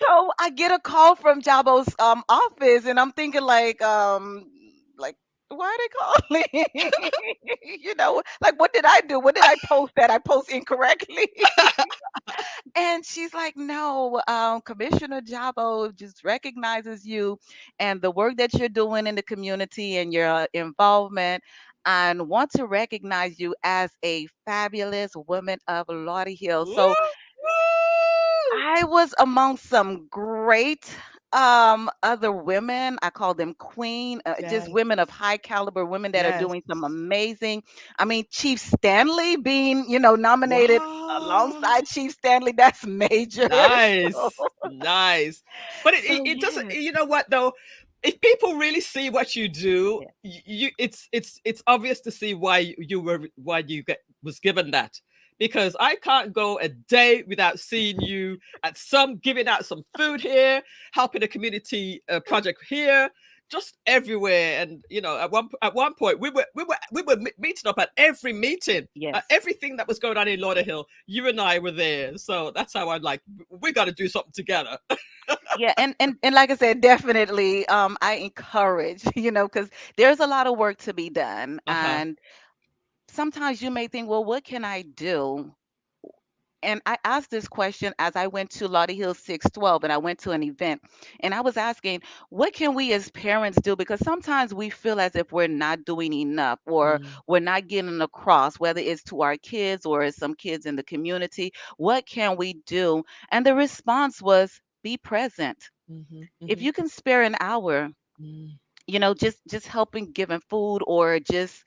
So I get a call from Jabbo's office and I'm thinking like why are they calling? Like what did I do? What did I post that I post incorrectly? And she's like, no, Commissioner Jabbo just recognizes you and the work that you're doing in the community and your involvement and want to recognize you as a fabulous woman of Lauderhill. So I was among some great other women. I call them queen, just women of high caliber, women that are doing some amazing. I mean, Chief Stanley being, nominated alongside Chief Stanley, that's major. Nice. Nice. But it doesn't, you know what though? If people really see what you do, it's obvious to see why you was given that. Because I can't go a day without seeing you at giving out some food here, helping a community project here, just everywhere. And at one point we were meeting up at every meeting, everything that was going on in Lauderhill. You and I were there, so that's how I'm like, we got to do something together. Yeah, and like I said, definitely, I encourage, because there's a lot of work to be done, and sometimes you may think, well, what can I do? And I asked this question as I went to Lauderhill 612 and I went to an event and I was asking, what can we as parents do? Because sometimes we feel as if we're not doing enough or we're not getting across, whether it's to our kids or some kids in the community. What can we do? And the response was, be present. If you can spare an hour, just helping giving food or just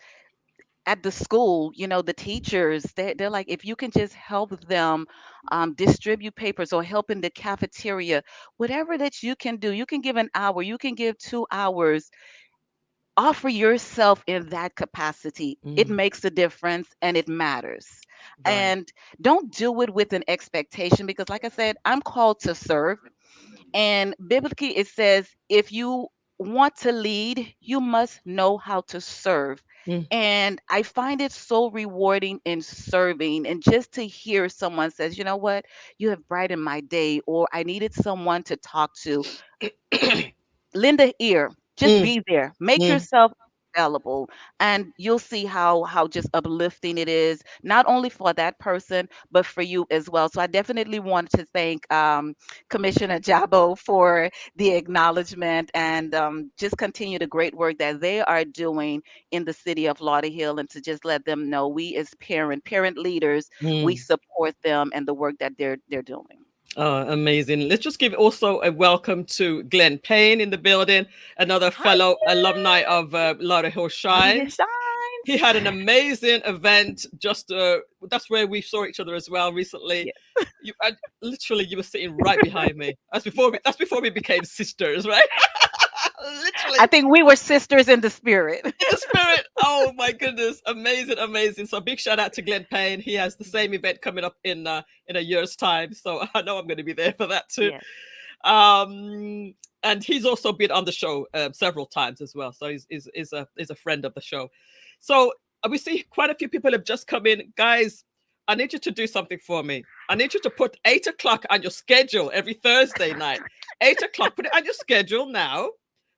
at the school, the teachers, they're like, if you can just help them distribute papers or help in the cafeteria, whatever that you can do, you can give an hour, you can give 2 hours, offer yourself in that capacity. It Mm, makes a difference and it matters. right. And don't do it with an expectation because, like I said, I'm called to serve. And biblically, it says, if you want to lead, you must know how to serve. Mm, And I find it so rewarding in serving. And just to hear someone says, you know what, you have brightened my day, or I needed someone to talk to, lend an ear, just mm, be there, make mm. yourself available, and you'll see how just uplifting it is, not only for that person but for you as well. So I definitely wanted to thank Commissioner Jabo for the acknowledgement, and just continue the great work that they are doing in the city of Lauderhill, and to just let them know we as parent leaders, we Mm. support them and the work that they're doing. Oh, amazing. Let's just give also a welcome to Glenn Payne in the building, another Hi, fellow alumni of Lauderhill Lauderhill Shines. He Shines. had an amazing event. Just that's where we saw each other as well recently. Yeah. Literally, you were sitting right behind me. That's before we became sisters, right? Literally I think we were sisters in the spirit. in the spirit. Oh my goodness, amazing, amazing. So big shout out to Glenn Payne. He has the same event coming up in a year's time. So I know I'm going to be there for that too. Yes. And he's also been on the show several times as well. So he's a friend of the show. So we see quite a few people have just come in. Guys, I need you to do something for me. I need you to put 8 o'clock on your schedule every Thursday night. 8 o'clock, put it on your schedule now.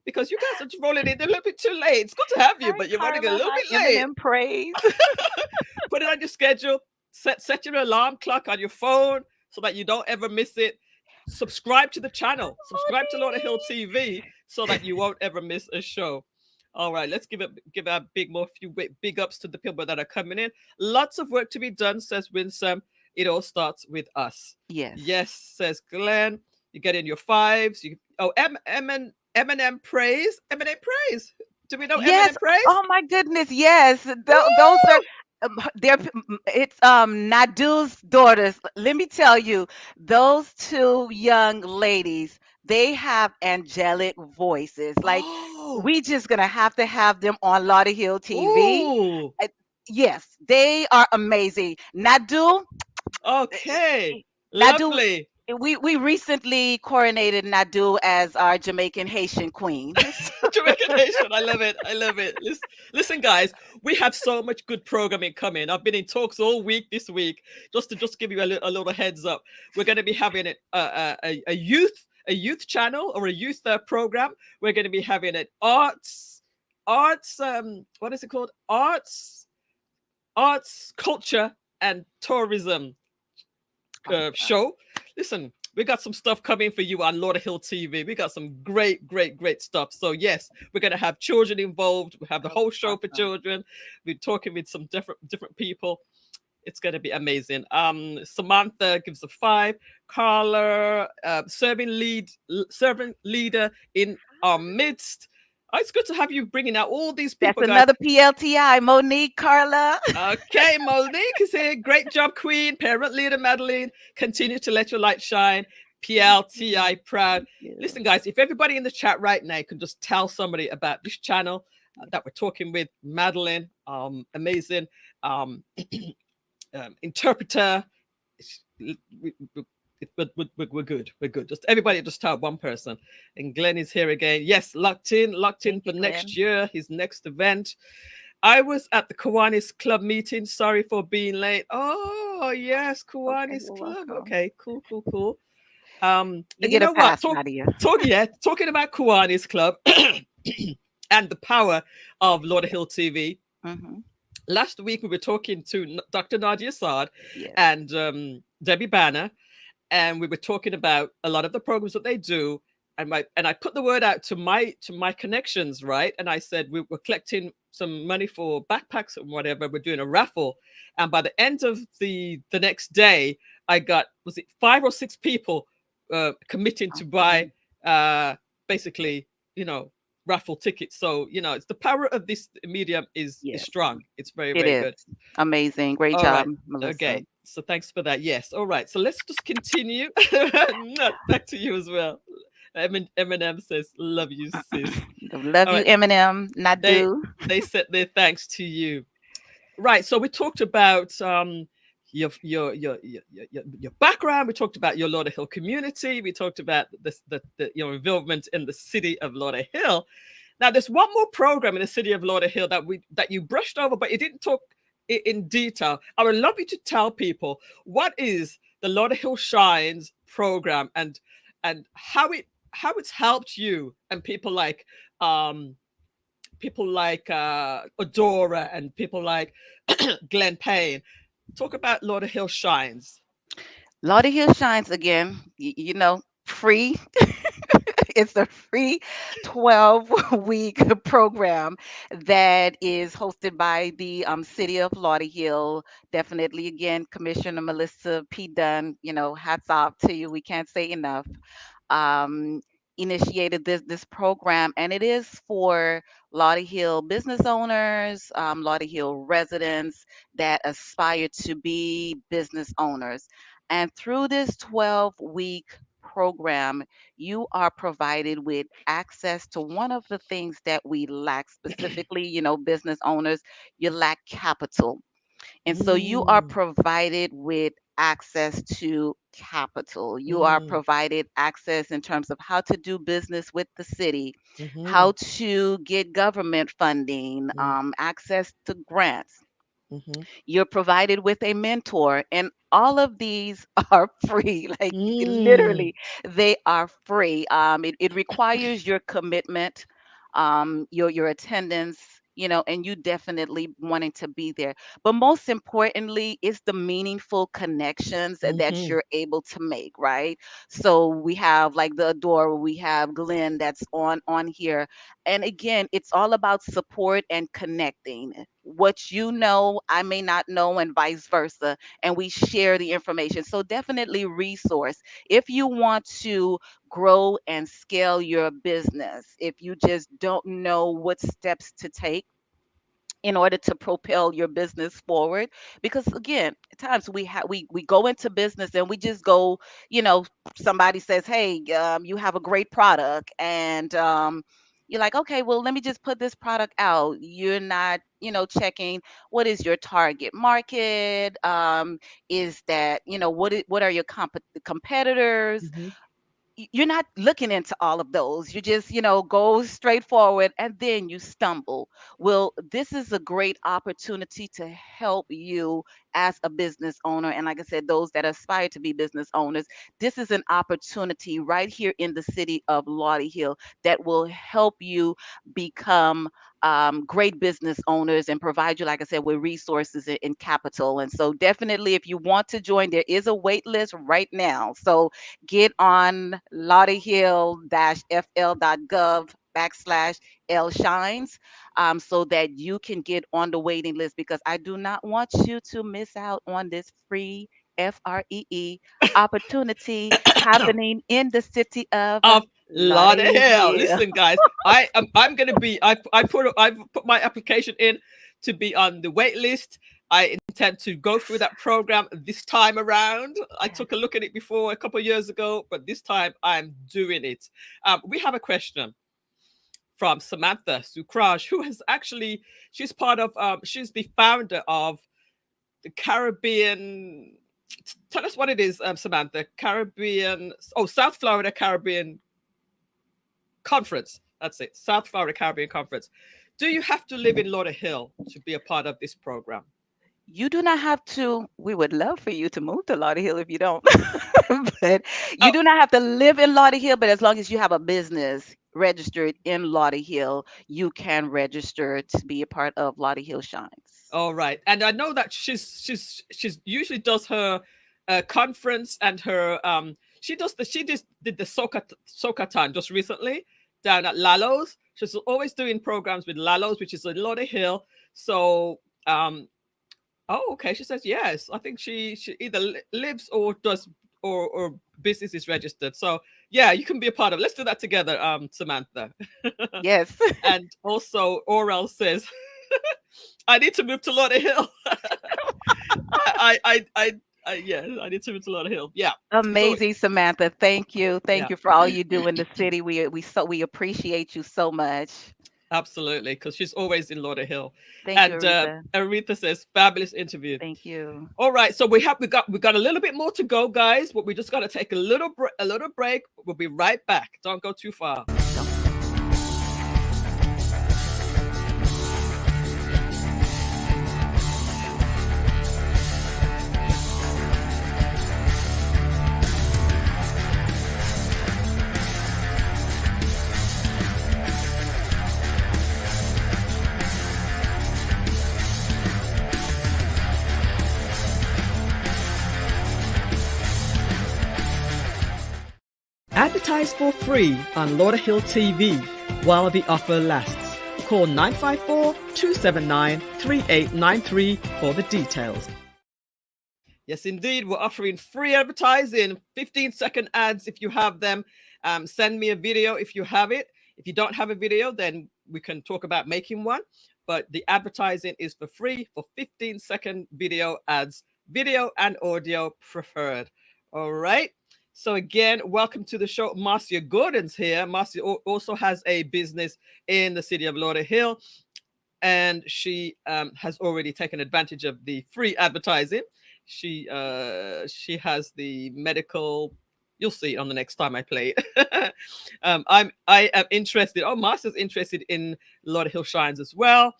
Because you guys are just rolling in a little bit too late. It's good to have you, Hi, but you're running a Carla. little Hi, bit late. Eminem Praise. Put it on your schedule. Set your alarm clock on your phone so that you don't ever miss it. Subscribe to the channel. Subscribe to Lauderhill TV so that you won't ever miss a show. All right, let's give a few big ups to the people that are coming in. Lots of work to be done, says Winsome. It all starts with us. Yes. Yes, says Glenn. You get in your fives. Eminem Praise. Eminem Praise. Do we know Yes. Eminem Praise? Oh my goodness. Yes. Those are they're it's Nadu's daughters. Let me tell you, those two young ladies, they have angelic voices. Like, Oh, we just gonna have to have them on Lauderhill TV. ooh. Uh, Yes, they are amazing. Okay. Nadu, Lovely. we recently coronated Nadu as our Jamaican Haitian queen. Jamaican Nation. I love it. I love it. Listen, guys, we have so much good programming coming. I've been in talks all week this week. Just to give you a little heads up, we're going to be having a youth channel or a youth program. We're going to be having an arts what is it called? Arts, culture, and tourism show. Listen, we got some stuff coming for you on Lauderhill TV. We got some great stuff. So yes, we're gonna have children involved. We have the whole show for children. We're talking with some different people. It's gonna be amazing. Samantha gives a 5. Carla, servant leader in our midst. Oh, it's good to have you bringing out all these people, That's guys. another PLTI. Monique, Carla. Okay, Monique is here. Great job, Queen. Parent leader, Madline. Continue to let your light shine. PLTI proud. Listen, guys, if everybody in the chat right now can just tell somebody about this channel that we're talking with, Madline, amazing interpreter. We're good. We're good. Just everybody just tell one person. And Glenn is here again. Yes, locked in for next year, his next event. I was at the Kiwanis Club meeting. Sorry for being late. Oh, yes, Kiwanis Club. Welcome. Okay, cool. You And get you know a pass, what? Nadia. Talking about Kiwanis Club and the power of Lauderhill TV. Mm-hmm. Last week we were talking to Dr. Nadia Saad Yes. and Debbie Banner, and we were talking about a lot of the programs that they do. And I put the word out to my connections, right? And I said we're collecting some money for backpacks and whatever. We're doing a raffle, and by the end of the next day, I got 5 or 6 people committing to buy basically, raffle tickets. So, you know, it's the power of this medium is Yes, strong. It's very, it very is. good. Amazing. Great All job, right. Melissa. Okay. So thanks for that. Yes. All right. So let's just continue. Back to you as well. Eminem says, "Love you, sis." Love All you, right. Eminem. Not They do. they said their thanks to you. Right. So we talked about your background. We talked about your Lauderhill community. We talked about your involvement in the city of Lauderhill. Now, there's one more program in the city of Lauderhill that you brushed over, but you didn't talk in detail. I would love you to tell people what is the Lauderhill Shines program and how it's helped you and um, people like Adora and people like Glenn Payne. Talk about Lauderhill Shines. Lauderhill Shines again, you know, free. It's a free 12-week program that is hosted by the city of Lauderhill. Definitely, again, Commissioner Melissa P. Dunn, you know, hats off to you. We can't say enough. um, Initiated this program, and it is for Lauderhill business owners, Lauderhill residents that aspire to be business owners. And through this 12-week program, you are provided with access to one of the things that we lack specifically, you know, business owners, you lack capital. And so you are Mm, provided with access to capital. You are mm, provided access in terms of how to do business with the city, mm-hmm, how to get government funding, mm, access to grants. mm-hmm, You're provided with a mentor, and all of these are free. Like mm, literally, they are free. It requires your commitment, your attendance, you know, and you definitely wanting to be there. But most importantly, it's the meaningful connections that mm-hmm, you're able to make, right? So we have like the Adore, we have Glenn that's on here, and again, it's all about support and connecting. What you know, I may not know, and vice versa. And we share the information. So definitely resource. If you want to grow and scale your business, if you just don't know what steps to take in order to propel your business forward, because again, at times we go into business and we just go, you know, somebody says, hey, you have a great product, and you're like, okay, well, let me just put this product out. You're not, you know, checking what is your target market, is that, you know, what are your competitors. mm-hmm, You're not looking into all of those. You just, you know, go straight forward, and then you stumble. Well, this is a great opportunity to help you as a business owner. And like I said, those that aspire to be business owners, this is an opportunity right here in the city of Lauderhill that will help you become great business owners and provide you, like I said, with resources and capital. And so, definitely, if you want to join, there is a wait list right now. So, get on lauderhill-fl.gov/L Shines, so that you can get on the waiting list, because I do not want you to miss out on this free FREE opportunity happening in the city of of Lauderhill. Lauderhill. Listen, guys, I'm gonna be. I've put my application in to be on the wait list. I intend to go through that program this time around. I took a look at it before a couple of years ago, but this time I'm doing it. We have a question from Samantha Sukraj, who has actually, she's part of, she's the founder of the Caribbean. Tell us what it is, Samantha. Caribbean, South Florida Caribbean Conference. That's it, South Florida Caribbean Conference. Do you have to live in Lauderhill to be a part of this program? You do not have to. We would love for you to move to Lauderhill if you don't. But you Oh, do not have to live in Lauderhill, but as long as you have a business registered in Lauderhill, you can register to be a part of Lauderhill Shines. all right. And I know that she's usually does her conference and her she just did the Socaton just recently down at Lalo's. She's always doing programs with Lalo's, which is a Lauderhill. So oh, okay. She says yes. I think she either lives or does or business is registered. So yeah, you can be a part of it. Let's do that together, Samantha. Yes. And also, Orel says, I need to move to Lauderhill. Yeah, I need to move to Lauderhill. Yeah. So Amazing, Samantha. Thank you. yeah, Thank you for all you do in the city. We appreciate you so much. absolutely, because she's always in Lauderhill. Thank you, And Aretha. Aretha says, fabulous interview. Thank you. All right, so we got a little bit more to go, guys, but we just got to take a little break. We'll be right back. Don't go too far. Advertise for free on Lauderhill TV while the offer lasts. Call 954-279-3893 for the details. Yes, indeed. We're offering free advertising, 15-second ads if you have them. Send me a video if you have it. If you don't have a video, then we can talk about making one. But the advertising is for free for 15-second video ads, video and audio preferred. All right. So again, welcome to the show. Marcia Gordon's here. Marcia also has a business in the city of Lauderhill, and she has already taken advantage of the free advertising. She has the medical. You'll see on the next time I play it. I am interested. Oh, Marcia's interested in Lauderhill Shines as well.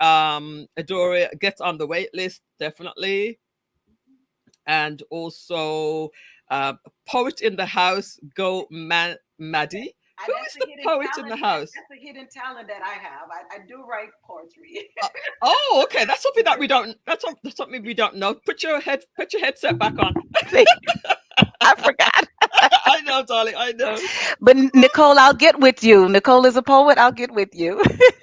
Adora, get on the wait list, definitely. And also poet in the house, go Maddie. Who is the poet in the house? That's a hidden talent that I have. I do write poetry. Oh, okay. That's something that we don't. That's something we don't know. Put your headset back on. See, I forgot. I know, darling. I know. But Nicole, I'll get with you. Nicole is a poet. I'll get with you.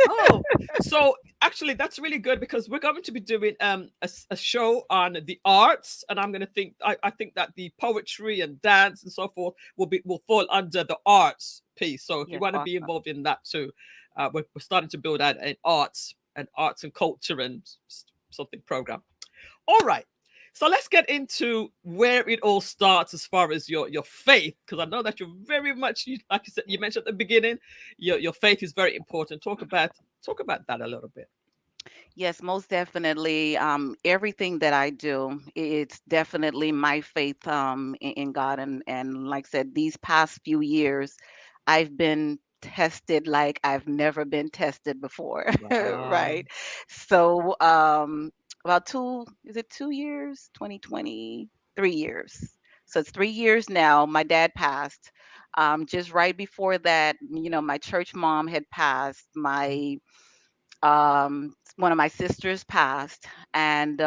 Oh, so actually, that's really good because we're going to be doing a show on the arts, and I'm going to think. I think that the poetry and dance and so forth will fall under the arts piece. So if you Yes, want to be awesome. involved in that too, we're starting to build out an arts and culture and something program. All right. So let's get into where it all starts as far as your faith, because I know that you're very much, like you said, you mentioned at the beginning, your faith is very important. Talk about that a little bit. Yes, most definitely. Everything that I do, it's definitely my faith in God, and like I said, these past few years, I've been tested like I've never been tested before, Wow. right? So, about is it 2 years? 2020, 3 years. So it's 3 years now. My dad passed. Just right before that, my church mom had passed. My one of my sisters passed, and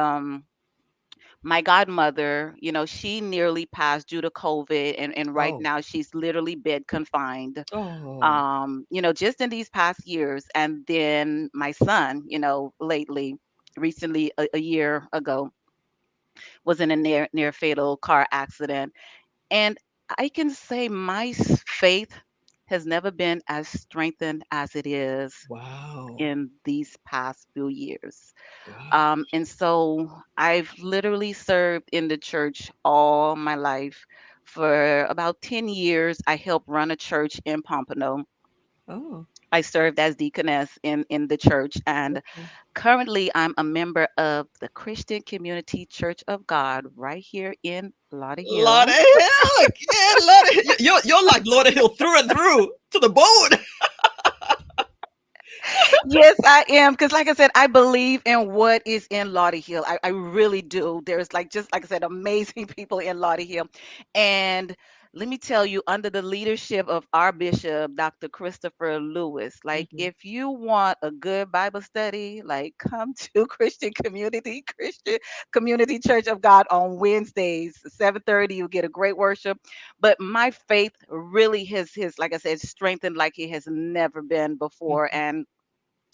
my godmother, she nearly passed due to COVID, and right Oh. now she's literally bed confined. Oh. Just in these past years, and then my son, recently, a year ago, was in a near fatal car accident, and I can say my faith has never been as strengthened as it is Wow. in these past few years. Wow. And so I've literally served in the church all my life. For about 10 years, I helped run a church in Pompano. Oh. I served as deaconess in the church, and Okay. currently I'm a member of the Christian Community Church of God right here in Lauderhill. Lauderhill again. Lauderhill. You're like Lauderhill through and through to the bone. Yes, I am. Because, like I said, I believe in what is in Lauderhill. I really do. There's just like I said, amazing people in Lauderhill. And let me tell you, under the leadership of our bishop, Dr. Christopher Lewis, like Mhm. if you want a good Bible study, like come to Christian Community Church of God on Wednesdays, 7:30. You get a great worship. But my faith really has like I said, strengthened like it has never been before. Mhm. And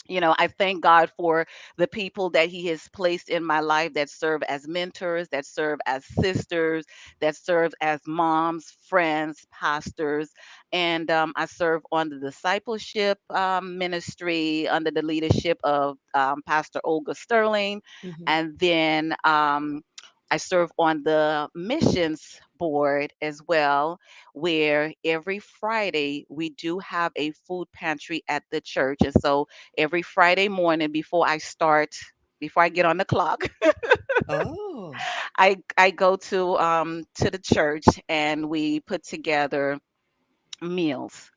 I thank God for the people that He has placed in my life that serve as mentors, that serve as sisters, that serve as moms, friends, pastors. And I serve on the discipleship ministry under the leadership of Pastor Olga Sterling. Mhm. And then I serve on the missions board as well, where every Friday we do have a food pantry at the church. And so every Friday morning before I get on the clock, Oh, I go to the church and we put together meals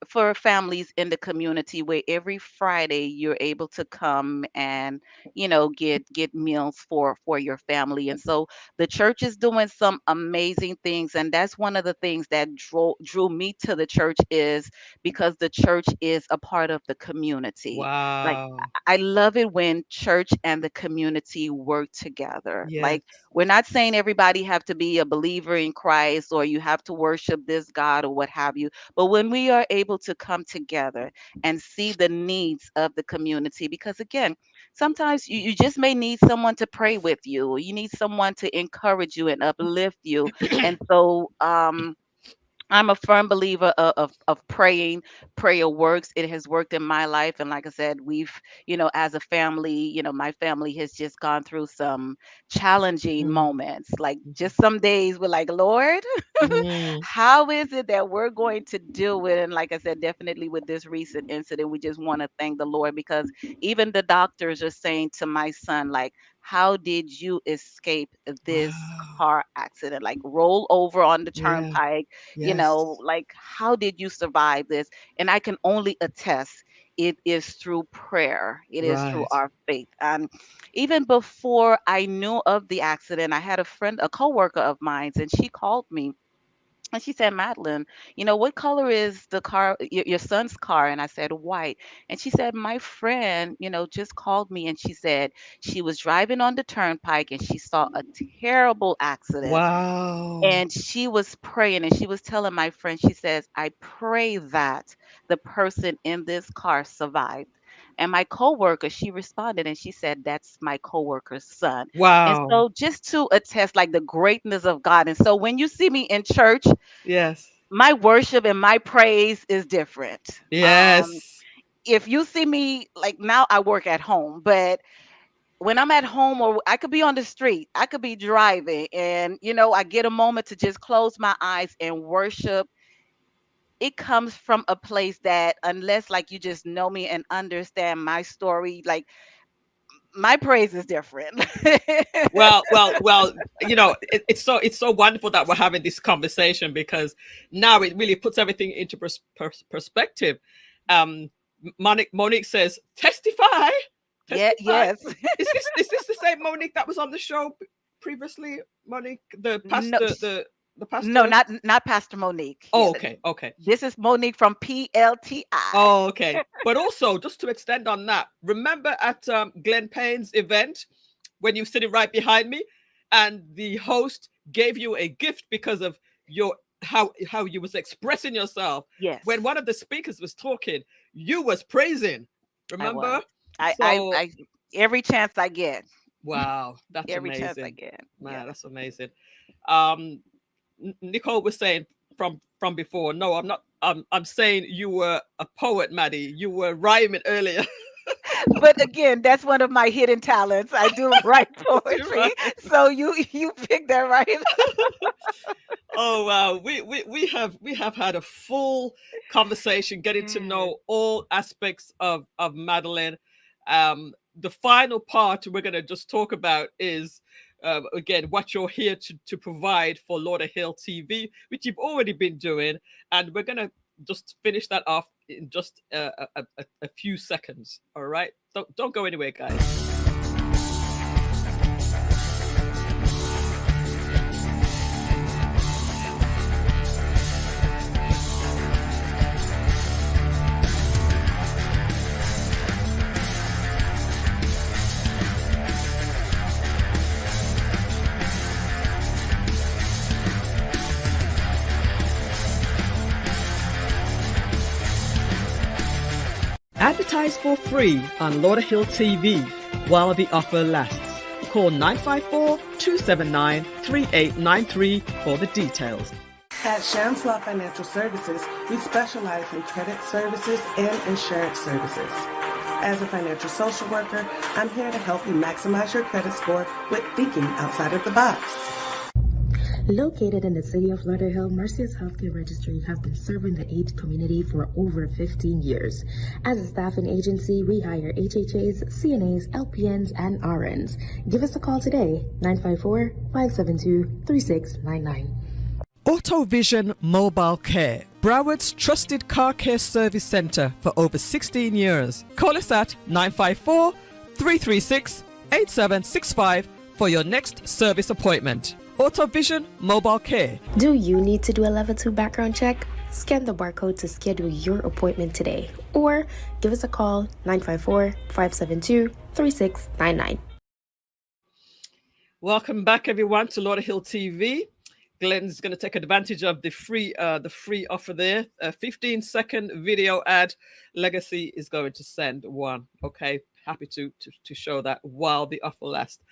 for families in the community, where every Friday you're able to come and get meals for your family. And so the church is doing some amazing things, and that's one of the things that drew me to the church, is because the church is a part of the community. Like, wow. I love it when church and the community work together. Yes. Like, we're not saying everybody have to be a believer in Christ or you have to worship this God or what have you. But when we are able to come together and see the needs of the community, because again, sometimes you just may need someone to pray with you, or you need someone to encourage you and uplift you. And so I'm a firm believer of praying. Prayer works. It has worked in my life. And like I said, as a family, my family has just gone through some challenging Mm, moments. Like, mhm, just some days we're like, Lord, mm, how is it that we're going to deal with it? And like I said, definitely with this recent incident, we just want to thank the Lord, because even the doctors are saying to my son, like, how did you escape this wow. car accident? Like, roll over on the Yeah. turnpike, Yes. like, how did you survive this? And I can only attest, it is through prayer, it is through Right. our faith. And even before I knew of the accident, I had a coworker of mine, and she called me and she said, Madeline, what color is the car, your son's car? And I said, white. And she said, my friend, just called me, and she said she was driving on the turnpike and she saw a terrible accident, Wow. and she was praying, and she was telling my friend, she says, I pray that the person in this car survived. And my coworker, she responded and she said, that's my coworker's son. And Wow. so, just to attest, like, the greatness of God. And so when you see me in church, Yes. my worship and my praise is different. Um, Yes. if you see me, like, now I work at home, but when I'm at home, or I could be on the street, I could be driving, and I get a moment to just close my eyes and worship. It comes from a place that, unless, like, you just know me and understand my story, like, my praise is different. Well. It's so wonderful that we're having this conversation, because now it really puts everything into perspective. Um, Monique says, "Testify, Yeah, testify." yes. Is this the same Monique that was on the show previously? Monique, the No, pastor, the no, pastor. not Pastor Monique. Yeah, Oh, okay, okay. this is Monique from PLTI. Oh, okay. But also, just to extend on that, remember at Glenn Payne's event when you were sitting right behind me, and the host gave you a gift because of your how you was expressing yourself. Yes, When one of the speakers was talking, you was praising. I was. Remember? I So every chance I get, wow, that's every chance I amazing, get. Yeah. man. That's amazing. Um, Nicole was saying from before. No, I'm not. I'm saying you were a poet, Maddie. You were rhyming earlier. But again, that's one of my hidden talents. I do write You're poetry. right. So you picked that right. Oh wow, we have had a full conversation, getting to Yes. know all aspects of Madeline. The final part we're gonna just talk about is again what you're here to provide for Lauderhill TV, which you've already been doing, and we're gonna just finish that off in just a few seconds. All right, don't go anywhere, guys. Advertise for free on Lauderhill TV while the offer lasts. Call 954-279-3893 for the details. At Shams Law Financial Services, we specialize in credit services and insurance services. As a financial social worker, I'm here to help you maximize your credit score with thinking outside of the box. Located in the city of Lauderhill, Marcia's Healthcare Registry have been serving the AIDS community for over 15 years. As a staffing agency, we hire HHAs, CNAs, LPNs, and RNs. Give us a call today, 954-572-3699. AutoVision Mobile Care, Broward's trusted car care service center for over 16 years. Call us at 954-336-8765 for your next service appointment. AutoVision Mobile Care. Do you need to do a level 2 background check? Scan the barcode to schedule your appointment today. Or give us a call, 954-572-3699. Welcome back, everyone, to Lauderhill TV. Glenn's going to take advantage of the free offer there. A 15-second video ad. Legacy is going to send one. Okay, happy to show that while the offer lasts.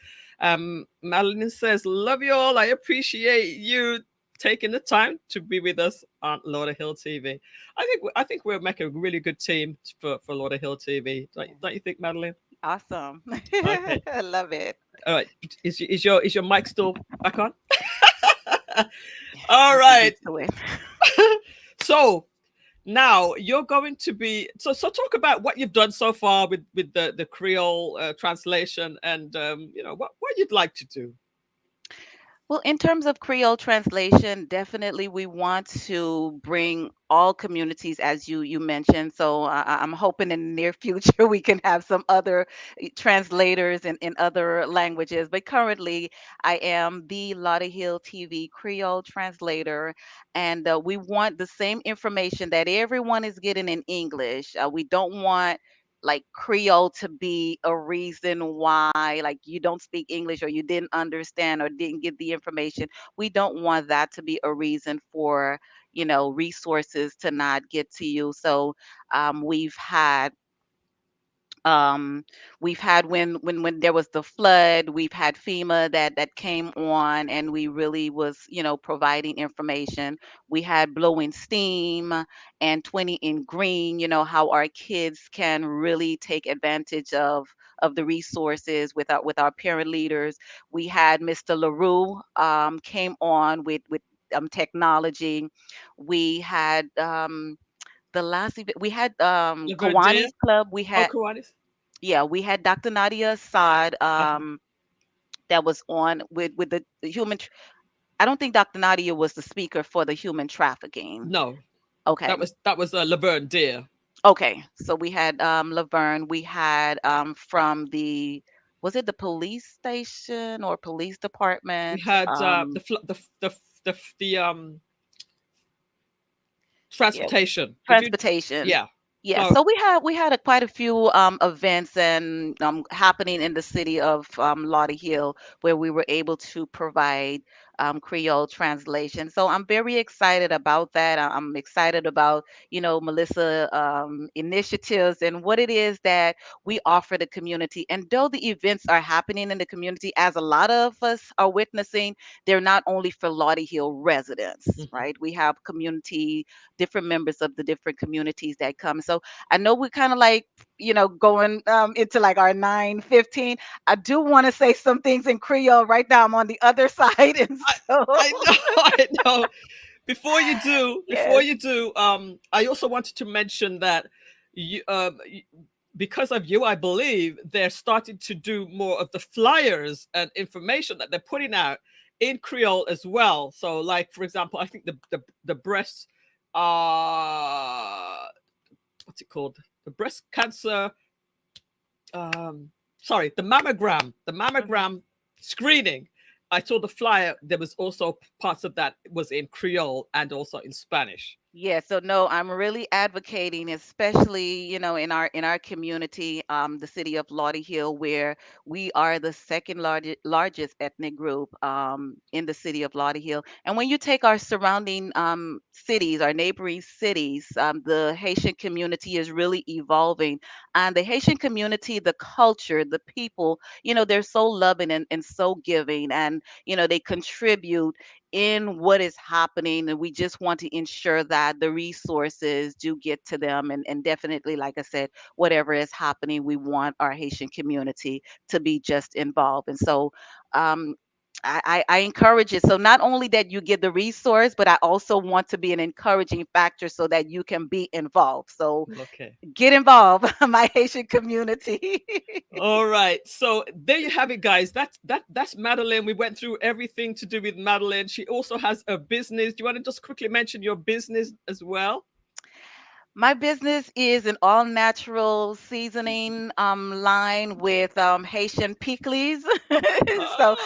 Madline says, "Love you all. I appreciate you taking the time to be with us on Lauderhill TV." I think we'll make a really good team for Lauderhill TV. Don't you think, Madline? Awesome. Okay. I love it. All right. Is your mic still back on? All right. So now you're going to be so talk about what you've done so far with the Creole translation and what you'd like to do. Well, in terms of Creole translation, definitely we want to bring all communities, as you mentioned. So I'm hoping in the near future we can have some other translators in other languages. But currently, I am the Lauderhill TV Creole Translator, and we want the same information that everyone is getting in English. We don't want like Creole to be a reason why like you don't speak English or you didn't understand or didn't get the information. We don't want that to be a reason for, resources to not get to you. So um, we've had um, we've had when there was the flood, we've had FEMA that came on and we really was, providing information. We had blowing steam and 20 in green, how our kids can really take advantage of the resources with our parent leaders. We had Mr. LaRue came on with technology. We had the last event we had Laverne Deer? Kawani's Club. Oh, Kiwanis? We had Dr. Nadia Assad Uh-huh. that was on with the human. I don't think Dr. Nadia was the speaker for the human trafficking. No, Okay, that was Laverne Deer. okay. So we had Laverne. We had from the was it the police station or police We department? had the Yeah, transportation. Did you? transportation. Yeah. Yeah, So so we had quite a few events and happening in the city of Lauderhill where we were able to provide Creole translation. So I'm very excited about that. I'm excited about Melissa initiatives and what it is that we offer the community. And though the events are happening in the community, as a lot of us are witnessing, they're not only for Lauderhill residents, mhm. right? We have community different members of the different communities that come. So I know we're kind of like, going into like our 9:15. I do want to say some things in Creole right now. I'm on the other side. And so, I know, I know. Before you yes. do, I also wanted to mention that you, because of you, I believe they're starting to do more of the flyers and information that they're putting out in Creole as well. So, like for example, I think the breast, what's it called? The breast cancer. Sorry, the mammogram screening. I saw the flyer. There was also parts of that was in Creole and also in Spanish. Yeah, so no, I'm really advocating, especially, in our community, the city of Lauderhill, where we are the second largest ethnic group in the city of Lauderhill. And when you take our surrounding cities, our neighboring cities, the Haitian community is really evolving. And the Haitian community, the culture, the people, they're so loving and so giving, and they contribute in what is happening, and we just want to ensure that the resources do get to them, and definitely, like I said, whatever is happening, we want our Haitian community to be just involved. And so um I encourage it, so not only that you get the resource, but I also want to be an encouraging factor so that you can be involved. So Okay. get involved, my Haitian community. All right. So there you have it, guys. That's Madline. We went through everything to do with Madline. She also has a business. Do you want to just quickly mention your business as well? My business is an all natural seasoning line with Haitian pickles. So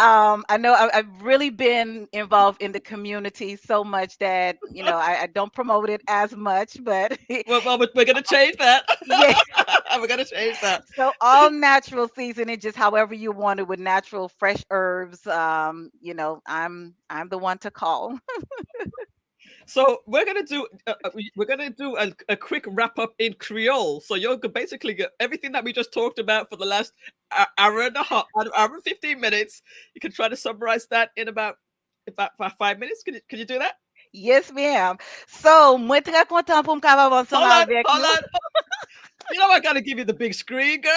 Oh. I know I've really been involved in the community so much that I don't promote it as much, but Well, we're going to change that. yeah. We're going to change that. So all natural seasoning, just however you want it, with natural fresh herbs. I'm the one to call. So we're gonna do a quick wrap up in Creole. So you're gonna basically get everything that we just talked about for the last hour and a half, hour and 15 minutes. You can try to summarize that in about 5 minutes. Can you do that? Yes, ma'am. So, mwen tre kontan pou m kapab Hold ansama on, avek hold nou. on. You know I gotta give you the big screen, girl.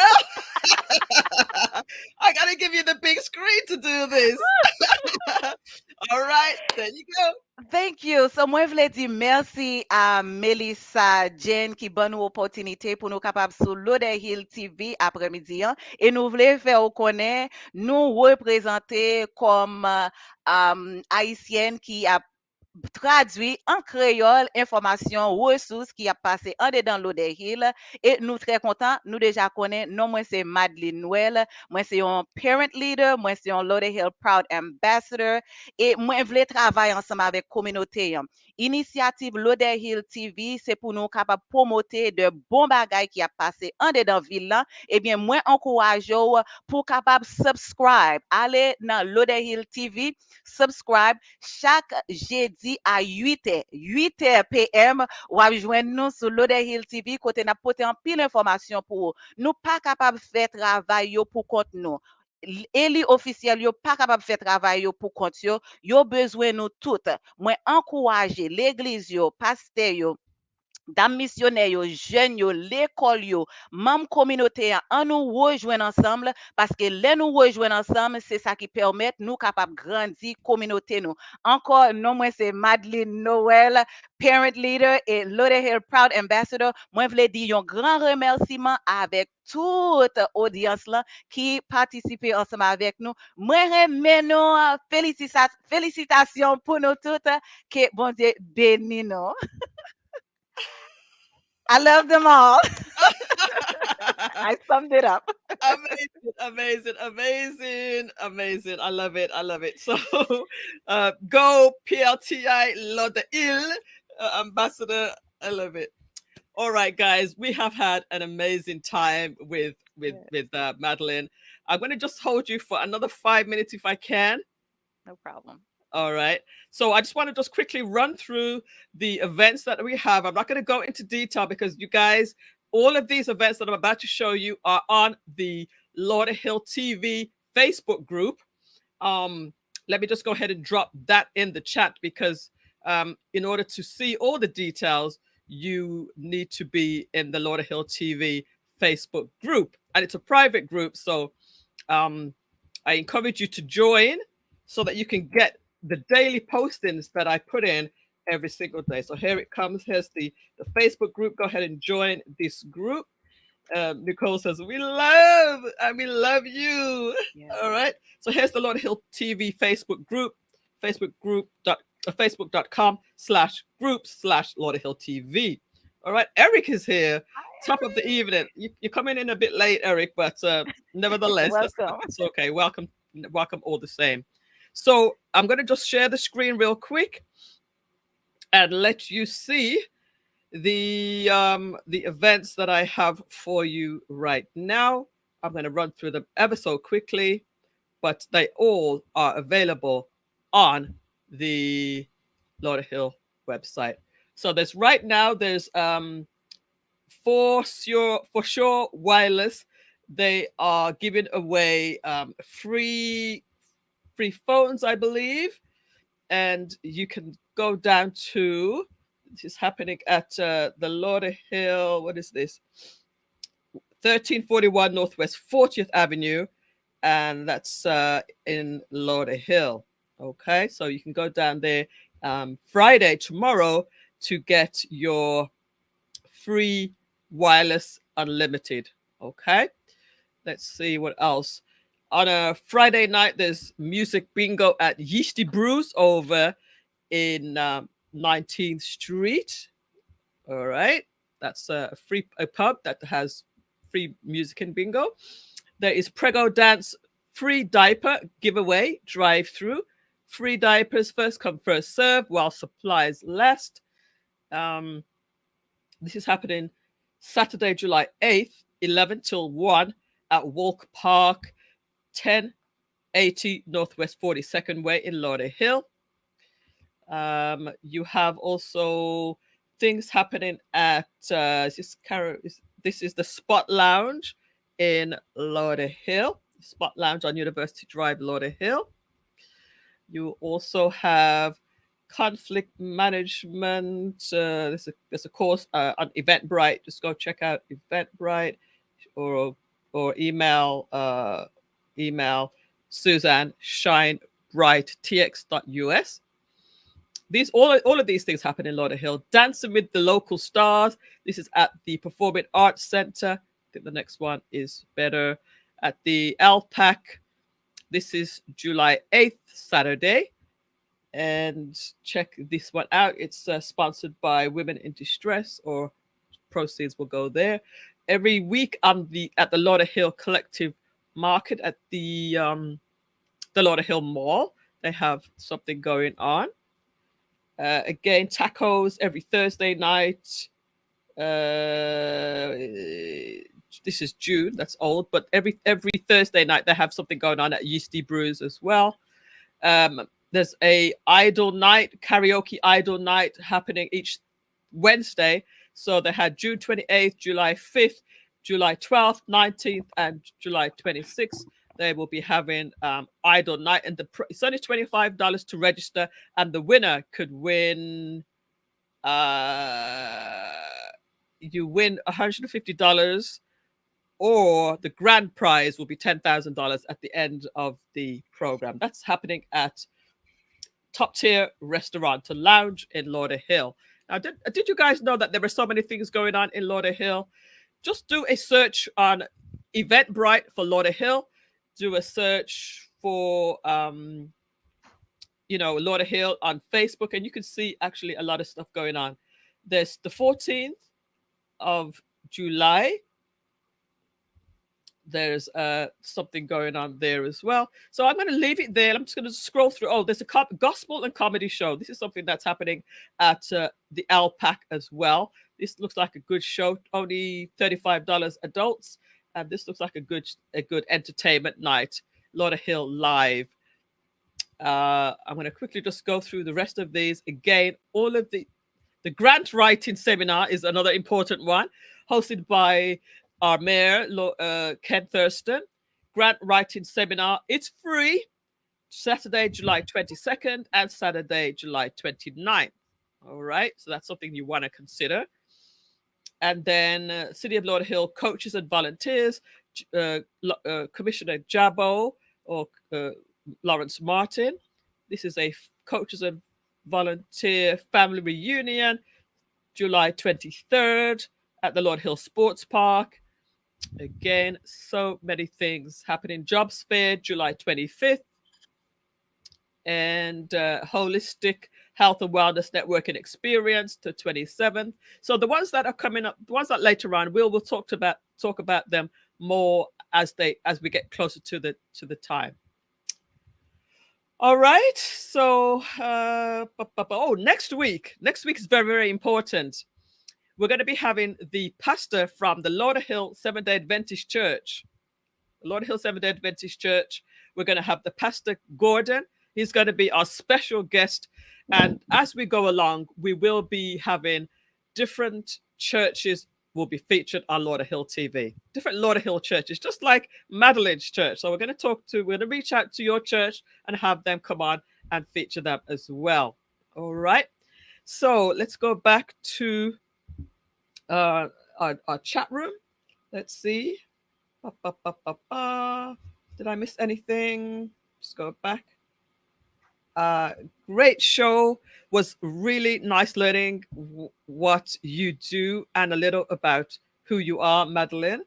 I gotta give you the big screen to do this. All right, there you go. Thank you. So, mwen vle di mersi a Melissa Jane ki ban nou opotinite pou nou kapab sou Lauderhill TV apremidi an. E nou vle fe ou konen nou reprezente kom Haitienne ki ap traduit en créole information ressources qui a passé en dedans Lauderhill, et nous très contents, nous déjà connaissons, non moi c'est Madline Noel, moi c'est un parent leader, moi c'est un Lauderhill proud ambassador, et moi voulais travailler ensemble avec communauté. Initiative Lauderhill TV, c'est pour nous capable promoter de bons bagages qui a passé en dedans ville là. Eh bien moi encourage ou pour capable subscribe, aller dans Lauderhill TV, subscribe chaque jeudi à 8h PM, ou à joindre nous sur Lauderhill TV, côté n'a porté en pile information pour nous pas capable faire travail yo pour compte nous. Eli officiel yo pas capable faire travail yo pour compte yo besoin nous toutes. Moi encourager l'église yo, pasteur yo, dame missionnaire yo, jeunes yo, l'école yo, membre communauté en nous rejoindre ensemble, parce que les nous rejoindre ensemble, c'est ça qui permet nous capable grandir communauté nous. Encore non moi c'est Madline Noel, parent leader et Lauderhill proud ambassador. Moi voulais dire un grand remerciement avec toute audience là qui participe ensemble avec nous. Moi remets nous félicitations pour nous toutes, que bon Dieu bénisse nous. I love them all. I summed it up. Amazing. I love it. So, go PLTI Lauderhill ambassador. I love it. All right, guys, we have had an amazing time with Madline. I'm going to just hold you for another 5 minutes if I can. No problem. All right. So I just want to just quickly run through the events that we have. I'm not going to go into detail because you guys, all of these events that I'm about to show you are on the Lauderhill TV Facebook group. Let me just go ahead and drop that in the chat because in order to see all the details, you need to be in the Lauderhill TV Facebook group. And it's a private group. So I encourage you to join so that you can get the daily postings that I put in every single day. So here it comes. Here's the Facebook group. Go ahead and join this group. Nicole says, we love you. Yeah. All right. So here's the Lauderhill TV Facebook group, facebook.com/group/Lauderhill TV. All right. Eric is here. Top of the evening. You're coming in a bit late, Eric, but nevertheless, it's okay. Welcome all the same. So I'm going to just share the screen real quick. and let you see the events that I have for you right now. I'm going to run through them ever so quickly, but they all are available on the Lauderhill website. So there's right now there's for sure wireless. They are giving away free phones, I believe, and you can go down to, this is happening at the Lauderhill, what is this, 1341 Northwest 40th Avenue, and that's in Lauderhill. Okay, so you can go down there Friday, tomorrow, to get your free wireless unlimited. Okay, let's see what else. On a Friday night, there's music bingo at Yeasty Brews over in 19th Street. All right, that's a pub that has free music and bingo. There is Prego Dance free diaper giveaway drive-through. Free diapers, first come, first serve, while supplies last. This is happening Saturday, July 8th, 11 till 1 at Walk Park, 1080 Northwest 42nd Way in Lauderhill. You have also things happening at this is the Spot Lounge in Lauderhill. Spot Lounge on University Drive, Lauderhill. You also have conflict management. There's a course on Eventbrite. Just go check out Eventbrite, or email Suzanne shinebrighttx.us. These all of these things happen in Lauderhill. Dancing with the Local Stars. This is at the Performing Arts Center. I think the next one is better. At the LPAC. This is July 8th, Saturday. And check this one out. It's sponsored by Women in Distress, or proceeds will go there. Every week at the Lauderhill Collective Market at the Lauderhill Mall, they have something going on. Again, tacos every Thursday night. This is June. That's old, but every Thursday night they have something going on at Yeasty Brews as well. There's a idol night, karaoke idol night happening each Wednesday. So they had June 28th, July 5th, July 12th, 19th, and July 26th. They will be having idol night, and it's only $25 to register, and the winner could win. You win $150, or the grand prize will be $10,000 at the end of the program. That's happening at Top Tier Restaurant to Lounge in Lauderhill. Now, did you guys know that there were so many things going on in Lauderhill? Just do a search on Eventbrite for Lauderhill. Do a search for Lauderhill on Facebook, and you can see actually a lot of stuff going on. There's the 14th of July. There's something going on there as well. So I'm going to leave it there. I'm just going to scroll through. Oh, there's a gospel and comedy show. This is something that's happening at the LPAC as well. This looks like a good show. Only $35 adults. And this looks like a good entertainment night. Lauderhill Live. I'm going to quickly just go through the rest of these. Again, all of the grant writing seminar is another important one, hosted by our mayor, Ken Thurston. Grant writing seminar. It's free. Saturday, July 22nd and Saturday, July 29th. All right. So that's something you want to consider. And then City of Lauderhill coaches and volunteers, Commissioner Jabbo or Lawrence Martin. This is a coaches and volunteer family reunion, July 23rd at the Lauderhill Sports Park. Again, so many things happening. Jobs Fair, July 25th. And Holistic Health and Wellness Networking Experience to 27th. So the ones that are coming up, the ones that later on, we'll talk about them more as we get closer to the time. All right. So, next week. Next week is very, very important. We're going to be having the pastor from the Lauderhill Seventh-day Adventist Church. Lauderhill Seventh-day Adventist Church. We're going to have the pastor Gordon. He's going to be our special guest. And as we go along, we will be having different churches will be featured on Lauderhill TV. Different Lauderhill churches, just like Madeline's church. So we're going to reach out to your church and have them come on and feature them as well. All right. So let's go back to our chat room. Let's see. Did I miss anything? Just go back. Great show. Was really nice learning what you do and a little about who you are, Madline.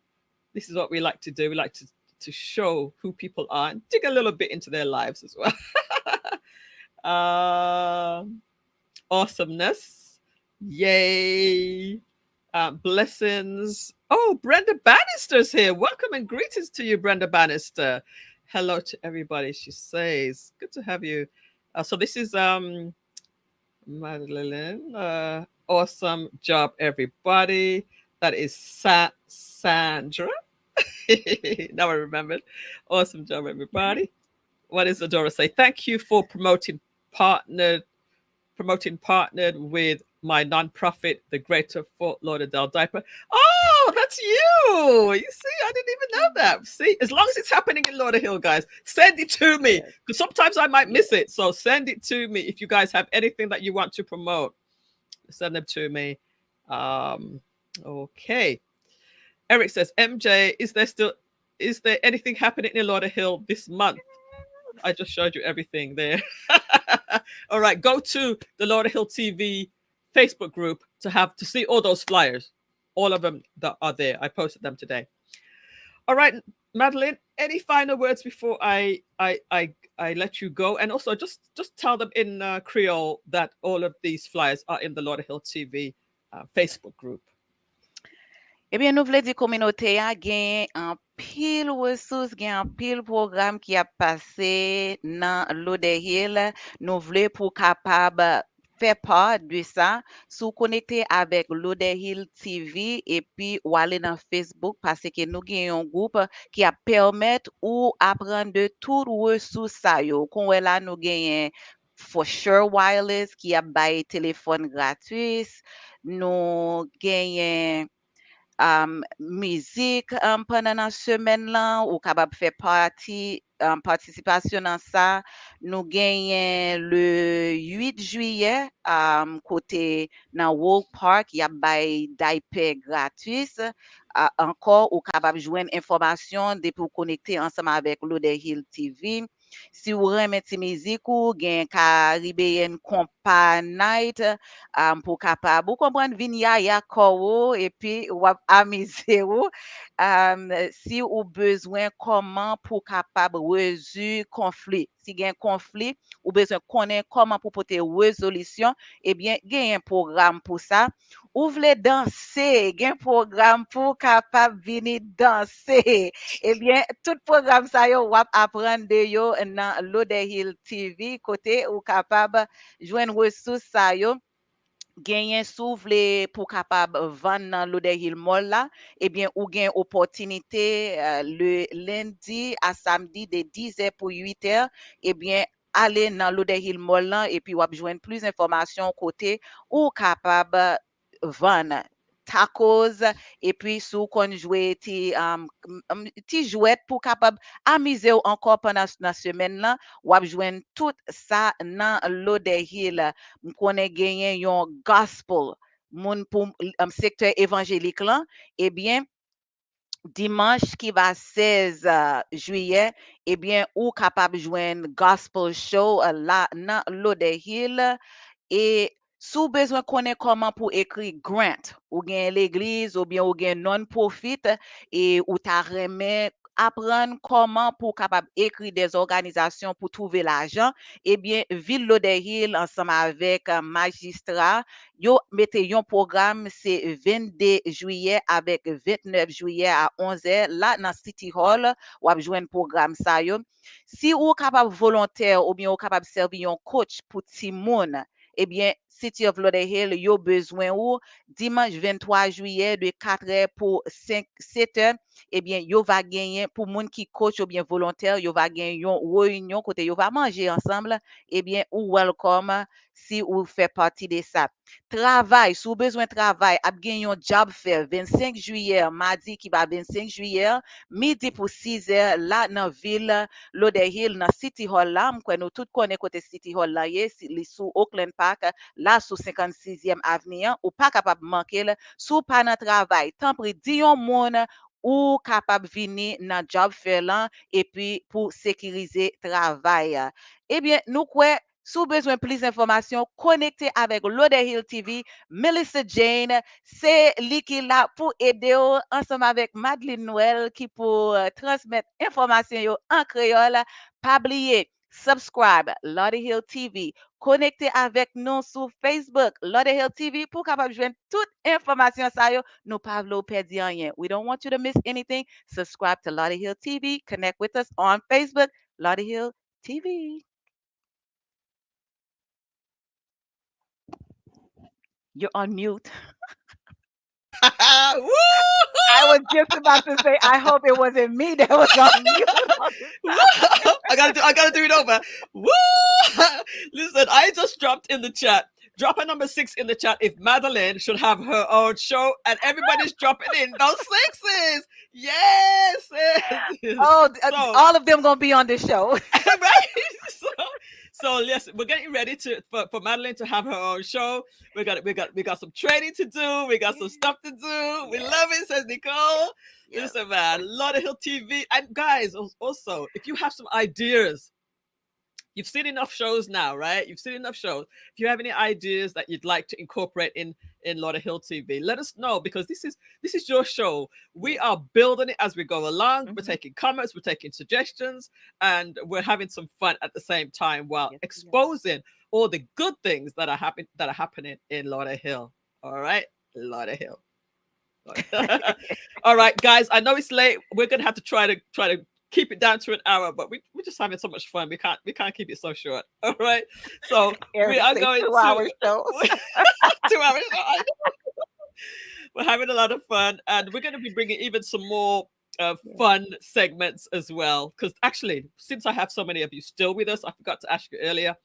This is what we like to do. We like to show who people are and dig a little bit into their lives as well. Awesomeness. Yay. Blessings. Oh, Brenda Bannister's here. Welcome and greetings to you, Brenda Bannister. Hello to everybody, she says. Good to have you. So this is Madline. Awesome job, everybody. That is Sandra. Now I remembered. Awesome job, everybody. What does Adora say? Thank you for promoting partnered with my nonprofit, the Greater Fort Lauderdale Diaper. Oh, that's you. You see, I didn't even know that. See, as long as it's happening in Lauderhill, guys, send it to me because sometimes I might miss it. So send it to me. If you guys have anything that you want to promote, send them to me. Okay. Eric says, MJ, is there anything happening in Lauderhill this month? I just showed you everything there. All right, go to the Lauderhill TV Facebook group to see all those flyers, all of them that are there. I posted them today. All right, Madline, any final words before I let you go? And also just tell them in Creole that all of these flyers are in the Lauderhill TV Facebook group. Eh bien, nous voulons dire communauté a gen un pile ressources, gen un pile programme qui a passé dans Lauderhill. Nous voulons pour capable faire part de ça, sous connecter avec Lauderhill TV et puis ou aller dans Facebook parce que nous gagnons un groupe qui a permettre ou apprendre de toutes ressources ça yo. Qu'on là nous gagnons For Sure Wireless qui a bail téléphone gratuit, nous gagnons musique pendant la semaine là ou capable faire participation dans ça. Nous gagnons le 8 juillet côté dans Wold Park, il y a bay diaper gratuit. Encore ou capable joindre information de pour connecter ensemble avec Lauderhill TV. Si vous aimez la musique ou gen Caribbean Compa Night pour capable ou comprendre vinya ya ko et puis ou amuser ou si ou besoin comment pour capable résoudre conflit. Si gen conflit ou besoin connaître comment pour porter résolution, eh bien gen un programme pour ça. Ou vle danser, gen programme pour capable venir danser. Eh bien, tout programme ça yo wap apprendre de yo dans Lauderhill TV côté ou capable joindre ressources ça yo. Gagner souvle pour capable vendre dans Lauderhill Mall là, eh bien ou gain opportunité le lundi à samedi de 10h pour 8h, eh bien aller dans Lauderhill Mall là et puis ou joindre plus d'informations côté ou capable vendre tacos et puis sous qu'on jouer ti jouet pour capable amuser encore pendant la semaine là ou joindre tout ça dans Lauderhill. M'konne genyen yon gospel moun pour secteur évangélique là, eh bien dimanche qui va 16 juillet, eh bien ou capable joindre gospel show là dans Lauderhill et sous besoin connaître comment pour écrire grant ou gen l'église ou bien ou gen non-profit et ou ta remet apprendre comment pour capable écrire des organisations pour trouver l'argent, eh bien, Ville Lauderhill, ensemble avec magistrat, yo mette un programme, c'est 22 juillet avec 29 juillet à 11h, là, dans City Hall, ou ap joindre programme ça yo. Si ou capable volontaire ou bien ou capable servir un coach pour ti moun, eh bien, City of Lauderhill, yo besoin ou dimanche 23 juillet de 4h pour 7h, eh bien, yo va gagner pour moun qui coach ou bien volontaire, yo va gagner une réunion côté yo va manger ensemble, eh bien, ou welcome si ou fait partie de ça. Travail, si vous besoin de travail, ap gen yon job fair 25 juillet, mardi qui va 25 juillet, midi pour 6h, là dans ville Lauderhill, dans City Hall là, m'kwen nous tout connaît côté City Hall là, li sous Oakland Park, là sous 56e avenue, ou pas capable manquer, sous pas dans travail, tant pri di yon moun ou capable venir dans job fair là, et puis pour sécuriser travail. Eh bien, nous quoi, si vous besoin de plus d'informations, connectez avec Lauderhill TV, Melissa Jane, c'est lui qui est là pour aider vous, ensemble avec Madline Noel qui pour transmettre informations en créole. Pas oublier, subscribe Lauderhill TV, connectez avec nous sur Facebook, Lauderhill TV, pour capable joindre toute information ça yo, nous pas vouloir perdre rien. We don't want you to miss anything. Subscribe to Lauderhill TV, connect with us on Facebook, Lauderhill TV. You're on mute. Woo! I was just about to say, I hope it wasn't me that was on mute. I gotta do it over. Woo! Listen, I just dropped in the chat. Drop a number 6 in the chat if Madeleine should have her own show, and everybody's dropping in those 6s. Yes. Oh, all of them gonna be on the show. Right? So yes, we're getting ready for Madeleine to have her own show. We got some training to do. We got some stuff to do. We love it, says Nicole. Yes. Listen, man, Lauderhill TV. And guys, also, if you have some ideas, you've seen enough shows now, right? You've seen enough shows. If you have any ideas that you'd like to incorporate in Lauderhill TV, let us know, because this is your show. We are building it as we go along. We're taking comments, we're taking suggestions, and we're having some fun at the same time while exposing all the good things that are happening in Lauderhill. All right, Lauderhill. All right, guys. I know it's late. We're gonna have to try to keep it down to an hour, but we're just having so much fun. We can't keep it so short. All right. So we are going 2 hours show. 2 hours show. We're having a lot of fun, and we're going to be bringing even some more fun segments as well. Because actually, since I have so many of you still with us, I forgot to ask you earlier,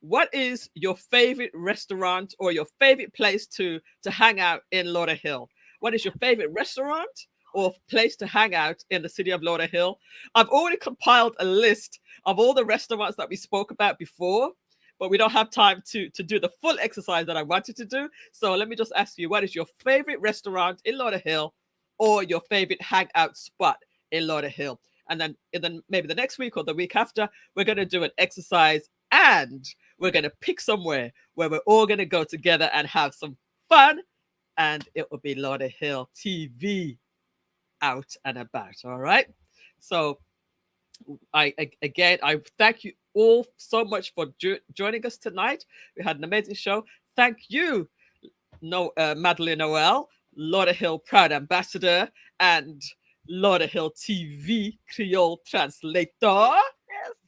what is your favorite restaurant or your favorite place to hang out in Lauderhill? What is your favorite restaurant or place to hang out in the city of Lauderhill? I've already compiled a list of all the restaurants that we spoke about before, but we don't have time to do the full exercise that I wanted to do. So let me just ask you, what is your favorite restaurant in Lauderhill or your favorite hangout spot in Lauderhill? And then maybe the next week or the week after, we're going to do an exercise, and we're going to pick somewhere where we're all going to go together and have some fun, and it will be Lauderhill TV out and about. All right. So I thank you all so much for joining us tonight. We had an amazing show. Thank you, Madline Noel, Lauderhill proud ambassador, and Lauderhill TV Creole Translator.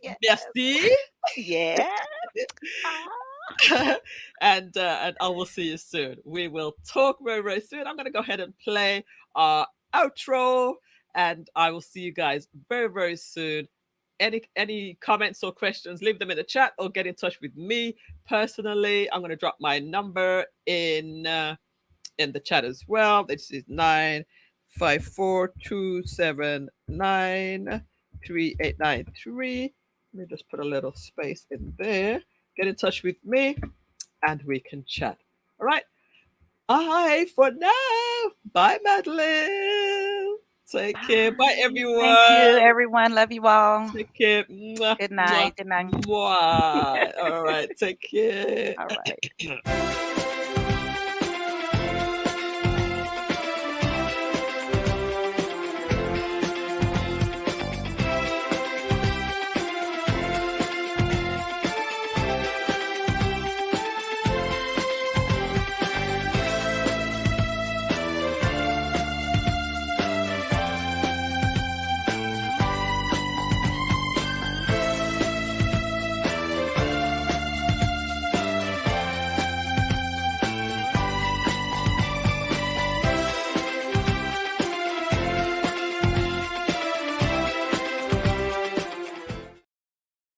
Yes. Merci. Yeah. And I will see you soon. We will talk very, very soon. I'm going to go ahead and play our outro, and I will see you guys very, very soon. Any comments or questions, leave them in the chat or get in touch with me personally. I'm going to drop my number in the chat as well. This is 954-279-3893. Let me just put a little space in there. Get in touch with me and we can chat. All right. Bye for now. Bye, Madeleine. Take care. Bye, everyone. Thank you, everyone. Love you all. Take care. Good night. Good night. All right. Take care. All right.